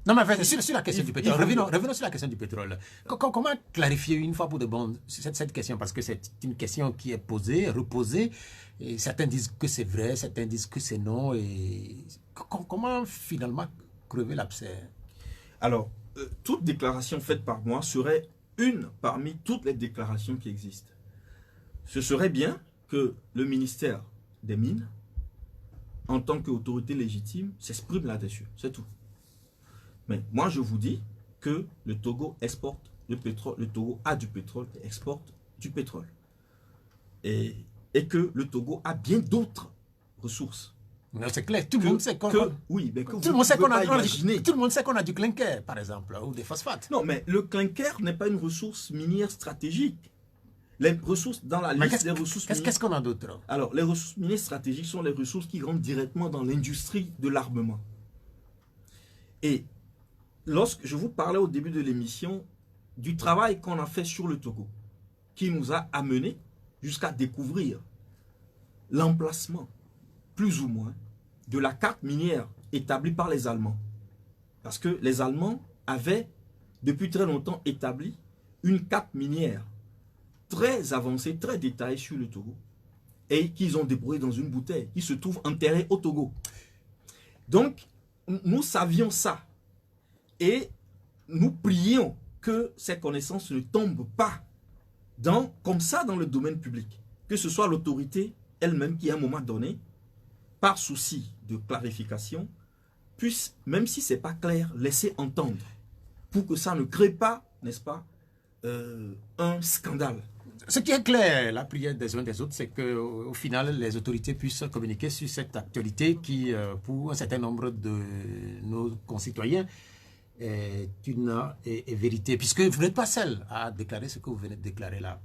Non, mais en fait, sur la question du pétrole, revenons sur la question du pétrole. Comment clarifier une fois pour de bon cette question? Parce que c'est une question qui est posée, reposée, et certains disent que c'est vrai, certains disent que c'est non. Et comment finalement crever l'abcès? Alors, toute déclaration faite par moi serait une parmi toutes les déclarations qui existent. Ce serait bien que le ministère des Mines, en tant qu'autorité légitime, s'exprime là-dessus. C'est tout. Mais moi, je vous dis que le Togo exporte le pétrole, le Togo a du pétrole et exporte du pétrole. Et que le Togo a bien d'autres ressources. C'est clair, tout le monde sait qu'on a du clinker, par exemple, ou des phosphates. Non, mais le clinker n'est pas une ressource minière stratégique. Les ressources dans la liste des ressources minières... Qu'est-ce qu'on a d'autre? Alors, les ressources minières stratégiques sont les ressources qui rentrent directement dans l'industrie de l'armement. Et lorsque je vous parlais au début de l'émission du travail qu'on a fait sur le Togo, qui nous a amené jusqu'à découvrir l'emplacement, plus ou moins, de la carte minière établie par les Allemands. Parce que les Allemands avaient, depuis très longtemps, établi une carte minière très avancée, très détaillée sur le Togo, et qu'ils ont débrouillé dans une bouteille, qui se trouve enterrée au Togo. Donc, nous savions ça. Et nous prions que ces connaissances ne tombent pas comme ça dans le domaine public. Que ce soit l'autorité elle-même qui, à un moment donné, par souci de clarification, puisse, même si ce n'est pas clair, laisser entendre pour que ça ne crée pas, n'est-ce pas, un scandale. Ce qui est clair, la prière des uns des autres, c'est qu'au final, les autorités puissent communiquer sur cette actualité qui, pour un certain nombre de nos concitoyens, est une vérité, puisque vous n'êtes pas seul à déclarer ce que vous venez de déclarer là.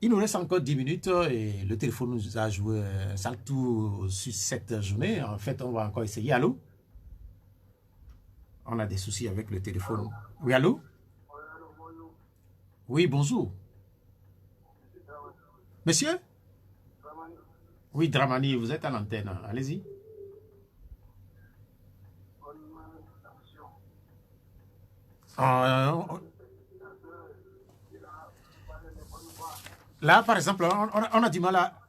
Il nous reste encore 10 minutes et le téléphone nous a joué un sale tour sur cette journée. En fait, on va encore essayer. Allô? On a des soucis avec le téléphone. Oui, allô? Oui, bonjour. Monsieur? Oui, Dramani, vous êtes à l'antenne. Allez-y. Là, par exemple, on a du mal à...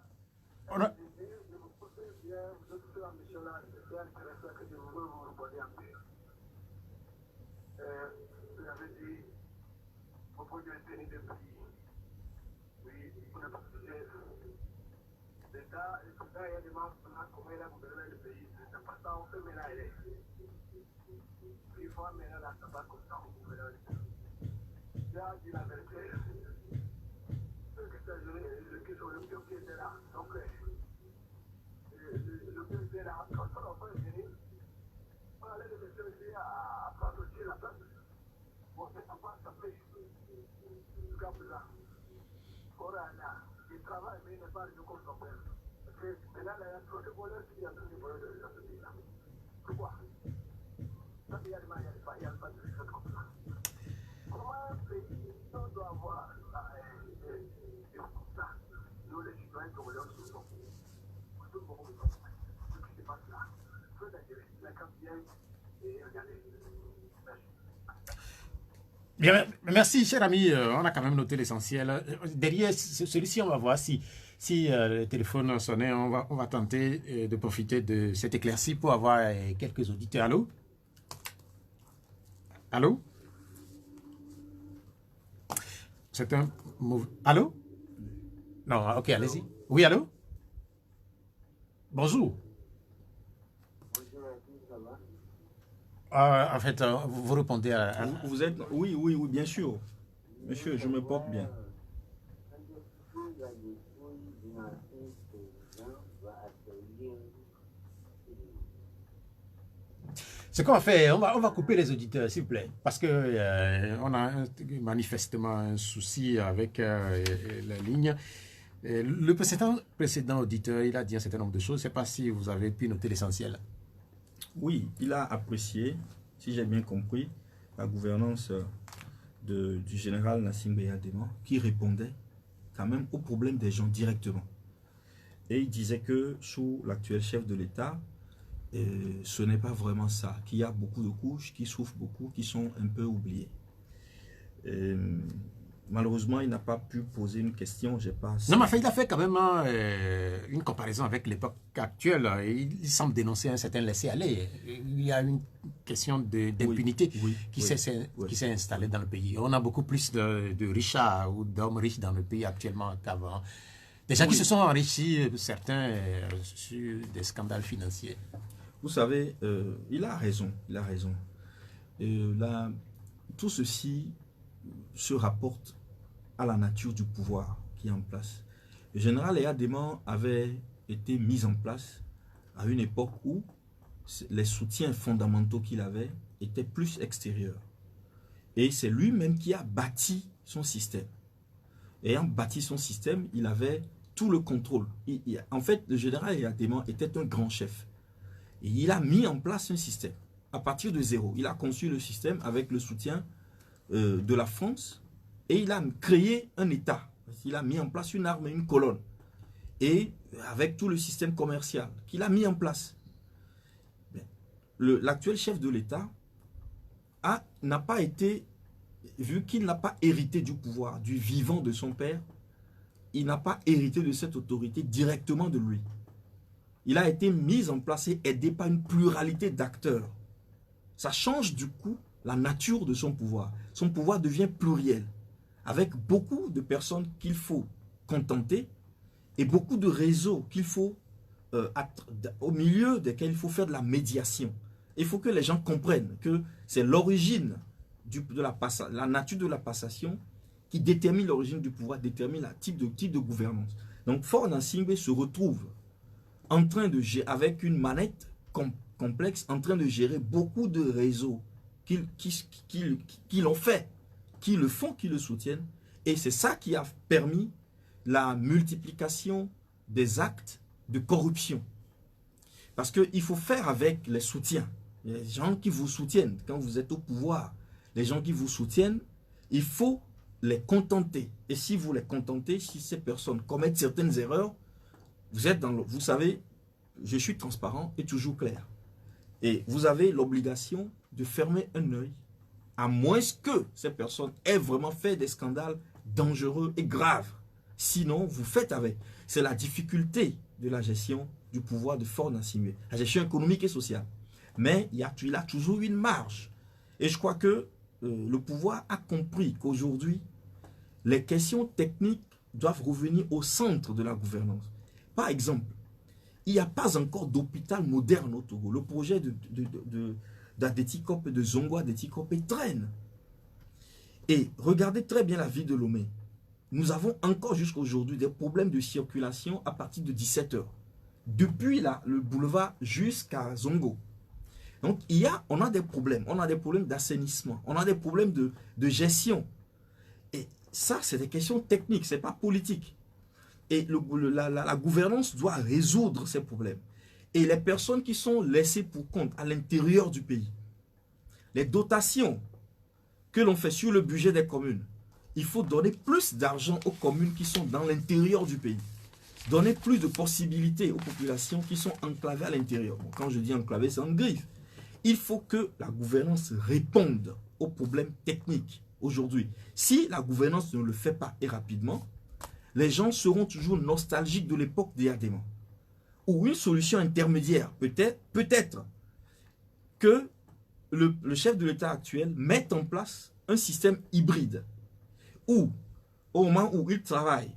Jusqu'à présent, Corana, il travaille, mais il n'est pas arrivé comme son père. Parce que c'est là, il y a trop de voleurs qui y a tous les voleurs dans ce pays-là. Pourquoi? Quand il y a des manières, il n'y a pas de risque comme ça. Comment un pays doit avoir ça? Nous, les citoyens congolais, nous sommes tout le monde. Ce qui se passe là, faut l'intérêt, la campagne et regardez. Bien, merci, cher ami. On a quand même noté l'essentiel. Derrière celui-ci, on va voir si le téléphone sonnait. On va tenter de profiter de cette éclaircie pour avoir quelques auditeurs. Allô? Allô? C'est un mauvais... Allô? Non, ok, allez-y. Oui, allô? Bonjour. En fait, vous répondez à... Vous êtes... Oui, bien sûr. Monsieur, je me porte bien. Ce qu'on va faire, on va couper les auditeurs, s'il vous plaît, parce que on a manifestement un souci avec la ligne. Le précédent auditeur, il a dit un certain nombre de choses. Je ne sais pas si vous avez pu noter l'essentiel. Oui, il a apprécié, si j'ai bien compris, la gouvernance du général Nassingbe Adema, qui répondait quand même aux problèmes des gens directement. Et il disait que sous l'actuel chef de l'État, ce n'est pas vraiment ça, qu'il y a beaucoup de couches qui souffrent beaucoup, qui sont un peu oubliées. Malheureusement, il n'a pas pu poser une question. Non, mais il a fait quand même une comparaison avec l'époque actuelle. Il semble dénoncer un certain laisser-aller. Il y a une question d'impunité qui s'est installée dans le pays. On a beaucoup plus de richards ou d'hommes riches dans le pays actuellement qu'avant. Des gens qui se sont enrichis, certains, sur des scandales financiers. Vous savez, il a raison. Il a raison. Là, tout ceci se rapporte à la nature du pouvoir qui est en place. Le général Adema avait été mis en place à une époque où les soutiens fondamentaux qu'il avait étaient plus extérieurs. Et c'est lui-même qui a bâti son système. Ayant bâti son système, il avait tout le contrôle. En fait, le général Adema était un grand chef. Et il a mis en place un système. À partir de zéro, il a conçu le système avec le soutien de la France, et il a créé un État. Il a mis en place une arme et une colonne, et avec tout le système commercial qu'il a mis en place. L'actuel chef de l'État n'a pas été, vu qu'il n'a pas hérité du pouvoir, du vivant de son père, il n'a pas hérité de cette autorité directement de lui. Il a été mis en place et aidé par une pluralité d'acteurs. Ça change du coup la nature de son pouvoir. Son pouvoir devient pluriel, avec beaucoup de personnes qu'il faut contenter et beaucoup de réseaux qu'il faut, au milieu desquels il faut faire de la médiation. Il faut que les gens comprennent que c'est l'origine de la nature de la passation qui détermine l'origine du pouvoir, détermine le type de gouvernance. Donc Faure Gnassingbé se retrouve en train de gérer, avec une manette complexe, en train de gérer beaucoup de réseaux qui l'ont fait, qui le font, qui le soutiennent. Et c'est ça qui a permis la multiplication des actes de corruption. Parce qu'il faut faire avec les soutiens. Les gens qui vous soutiennent, quand vous êtes au pouvoir, les gens qui vous soutiennent, il faut les contenter. Et si vous les contentez, si ces personnes commettent certaines erreurs, vous êtes vous savez, je suis transparent et toujours clair. Et vous avez l'obligation de fermer un œil, à moins que ces personnes aient vraiment fait des scandales dangereux et graves. Sinon, vous faites avec. C'est la difficulté de la gestion du pouvoir de Faure Gnassingbé, la gestion économique et sociale. Mais il a toujours une marge. Et je crois que le pouvoir a compris qu'aujourd'hui, les questions techniques doivent revenir au centre de la gouvernance. Par exemple, il n'y a pas encore d'hôpital moderne au Togo. Le projet d'Adétikop, de Zongo Adétikop traîne. Et regardez très bien la ville de Lomé. Nous avons encore jusqu'à aujourd'hui des problèmes de circulation à partir de 17 h. Depuis là, le boulevard jusqu'à Zongo. Donc, on a des problèmes. On a des problèmes d'assainissement. On a des problèmes de gestion. Et ça, c'est des questions techniques, ce n'est pas politique. Et la gouvernance doit résoudre ces problèmes. Et les personnes qui sont laissées pour compte à l'intérieur du pays, les dotations que l'on fait sur le budget des communes, il faut donner plus d'argent aux communes qui sont dans l'intérieur du pays. Donner plus de possibilités aux populations qui sont enclavées à l'intérieur. Bon, quand je dis enclavées, c'est en griffe. Il faut que la gouvernance réponde aux problèmes techniques aujourd'hui. Si la gouvernance ne le fait pas et rapidement, les gens seront toujours nostalgiques de l'époque des Adémans. Ou une solution intermédiaire, peut-être que le chef de l'État actuel mette en place un système hybride où, au moment où il travaille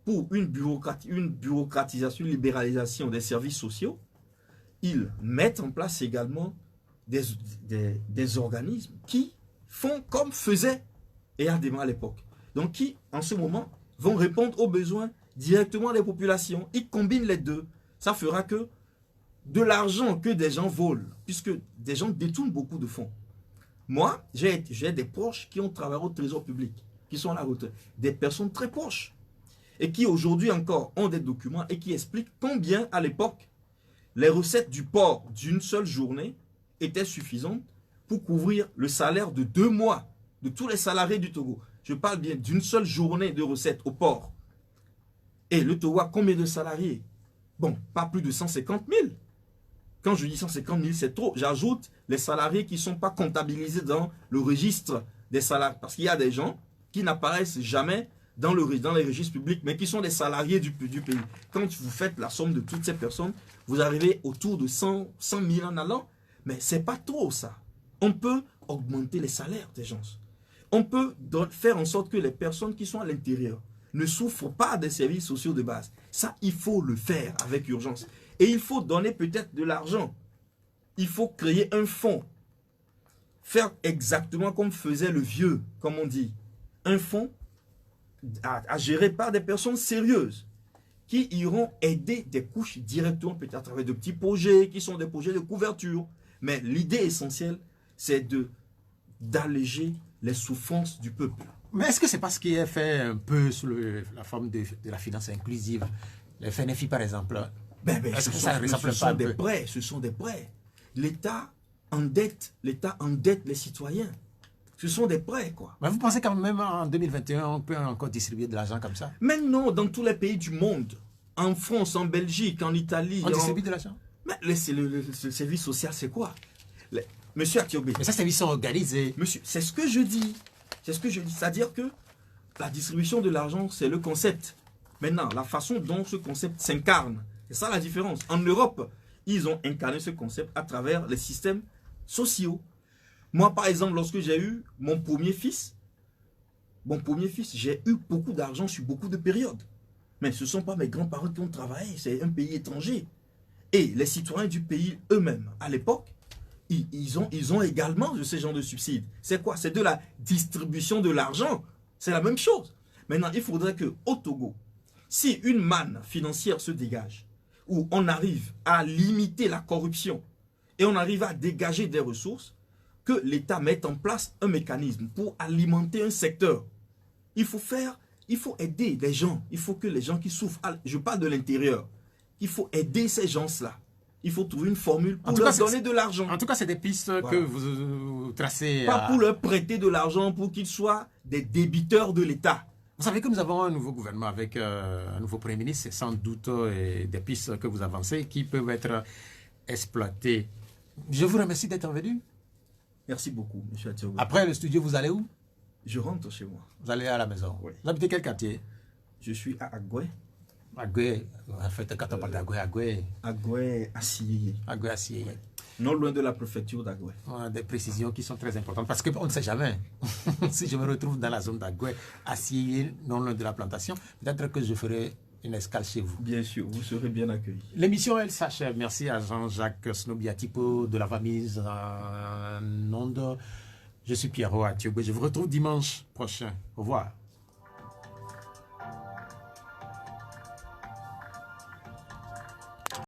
pour une bureaucratisation, une libéralisation des services sociaux, il mette en place également des organismes qui font comme faisait Adémans à l'époque. Donc qui, en ce moment, vont répondre aux besoins directement des populations. Ils combinent les deux. Ça fera que de l'argent que des gens volent, puisque des gens détournent beaucoup de fonds. Moi, j'ai des proches qui ont travaillé au trésor public, qui sont à la retraite, des personnes très proches, et qui aujourd'hui encore ont des documents et qui expliquent combien à l'époque les recettes du port d'une seule journée étaient suffisantes pour couvrir le salaire de 2 mois de tous les salariés du Togo. Je parle bien d'une seule journée de recettes au port. Et le Togo a combien de salariés? Bon, pas plus de 150 000. Quand je dis 150 000, c'est trop. J'ajoute les salariés qui ne sont pas comptabilisés dans le registre des salariés. Parce qu'il y a des gens qui n'apparaissent jamais dans les registres publics, mais qui sont des salariés du pays. Quand vous faites la somme de toutes ces personnes, vous arrivez autour de 100 000 en allant. Mais ce n'est pas trop ça. On peut augmenter les salaires des gens. On peut faire en sorte que les personnes qui sont à l'intérieur ne souffrent pas des services sociaux de base. Ça, il faut le faire avec urgence. Et il faut donner peut-être de l'argent. Il faut créer un fonds. Faire exactement comme faisait le vieux, comme on dit. Un fonds à gérer par des personnes sérieuses qui iront aider des couches directement, peut-être à travers de petits projets qui sont des projets de couverture. Mais l'idée essentielle, c'est d'alléger les souffrances du peuple. Mais est-ce que c'est pas ce qui est fait un peu sous la forme de la finance inclusive? Le FNFI, par exemple. Est-ce que ça ressemble pas des prêts? Ce sont des prêts. L'État endette les citoyens. Ce sont des prêts, quoi. Mais vous pensez quand même en 2021, on peut encore distribuer de l'argent comme ça? Mais non, dans tous les pays du monde. En France, en Belgique, en Italie. On distribue de l'argent? Mais le service social, c'est quoi? Monsieur Akiobé. Mais ça, c'est sont organisés. Monsieur, c'est ce que je dis. C'est ce que je dis. C'est-à-dire que la distribution de l'argent, c'est le concept. Maintenant, la façon dont ce concept s'incarne, c'est ça la différence. En Europe, ils ont incarné ce concept à travers les systèmes sociaux. Moi, par exemple, lorsque j'ai eu mon premier fils, j'ai eu beaucoup d'argent sur beaucoup de périodes. Mais ce ne sont pas mes grands-parents qui ont travaillé, c'est un pays étranger. Et les citoyens du pays eux-mêmes, à l'époque, ils ont également de ces genres de subsides. C'est quoi? C'est de la distribution de l'argent. C'est la même chose. Maintenant, il faudrait qu'au Togo, si une manne financière se dégage, où on arrive à limiter la corruption, et on arrive à dégager des ressources, que l'État mette en place un mécanisme pour alimenter un secteur. Il faut aider les gens. Il faut que les gens qui souffrent, je parle de l'intérieur, il faut aider ces gens-là. Il faut trouver une formule pour leur donner de l'argent. En tout cas, c'est des pistes que vous tracez. Pas pour leur prêter de l'argent pour qu'ils soient des débiteurs de l'État. Vous savez que nous avons un nouveau gouvernement avec un nouveau Premier ministre. C'est sans doute des pistes que vous avancez qui peuvent être exploitées. Je vous remercie d'être venu. Merci beaucoup, M. Atiogo. Après le studio, vous allez où? Je rentre chez moi. Vous allez à la maison? Oui. Vous habitez quel quartier? Je suis à Agoué. Agoué, en fait, quand on parle d'Agoué, Agoué Assiyeye. Agoué Assiyeye. Ouais. Non loin de la préfecture d'Agoué. On a des précisions qui sont très importantes parce qu'on ne sait jamais. Si je me retrouve dans la zone d'Agoué Assiyeye, non loin de la plantation, peut-être que je ferai une escale chez vous. Bien sûr, vous serez bien accueillis. L'émission, elle s'achève. Merci à Jean-Jacques Snobiatipo de l'avoir mise en onde. Je suis Pierrot Atiogo. Je vous retrouve dimanche prochain. Au revoir.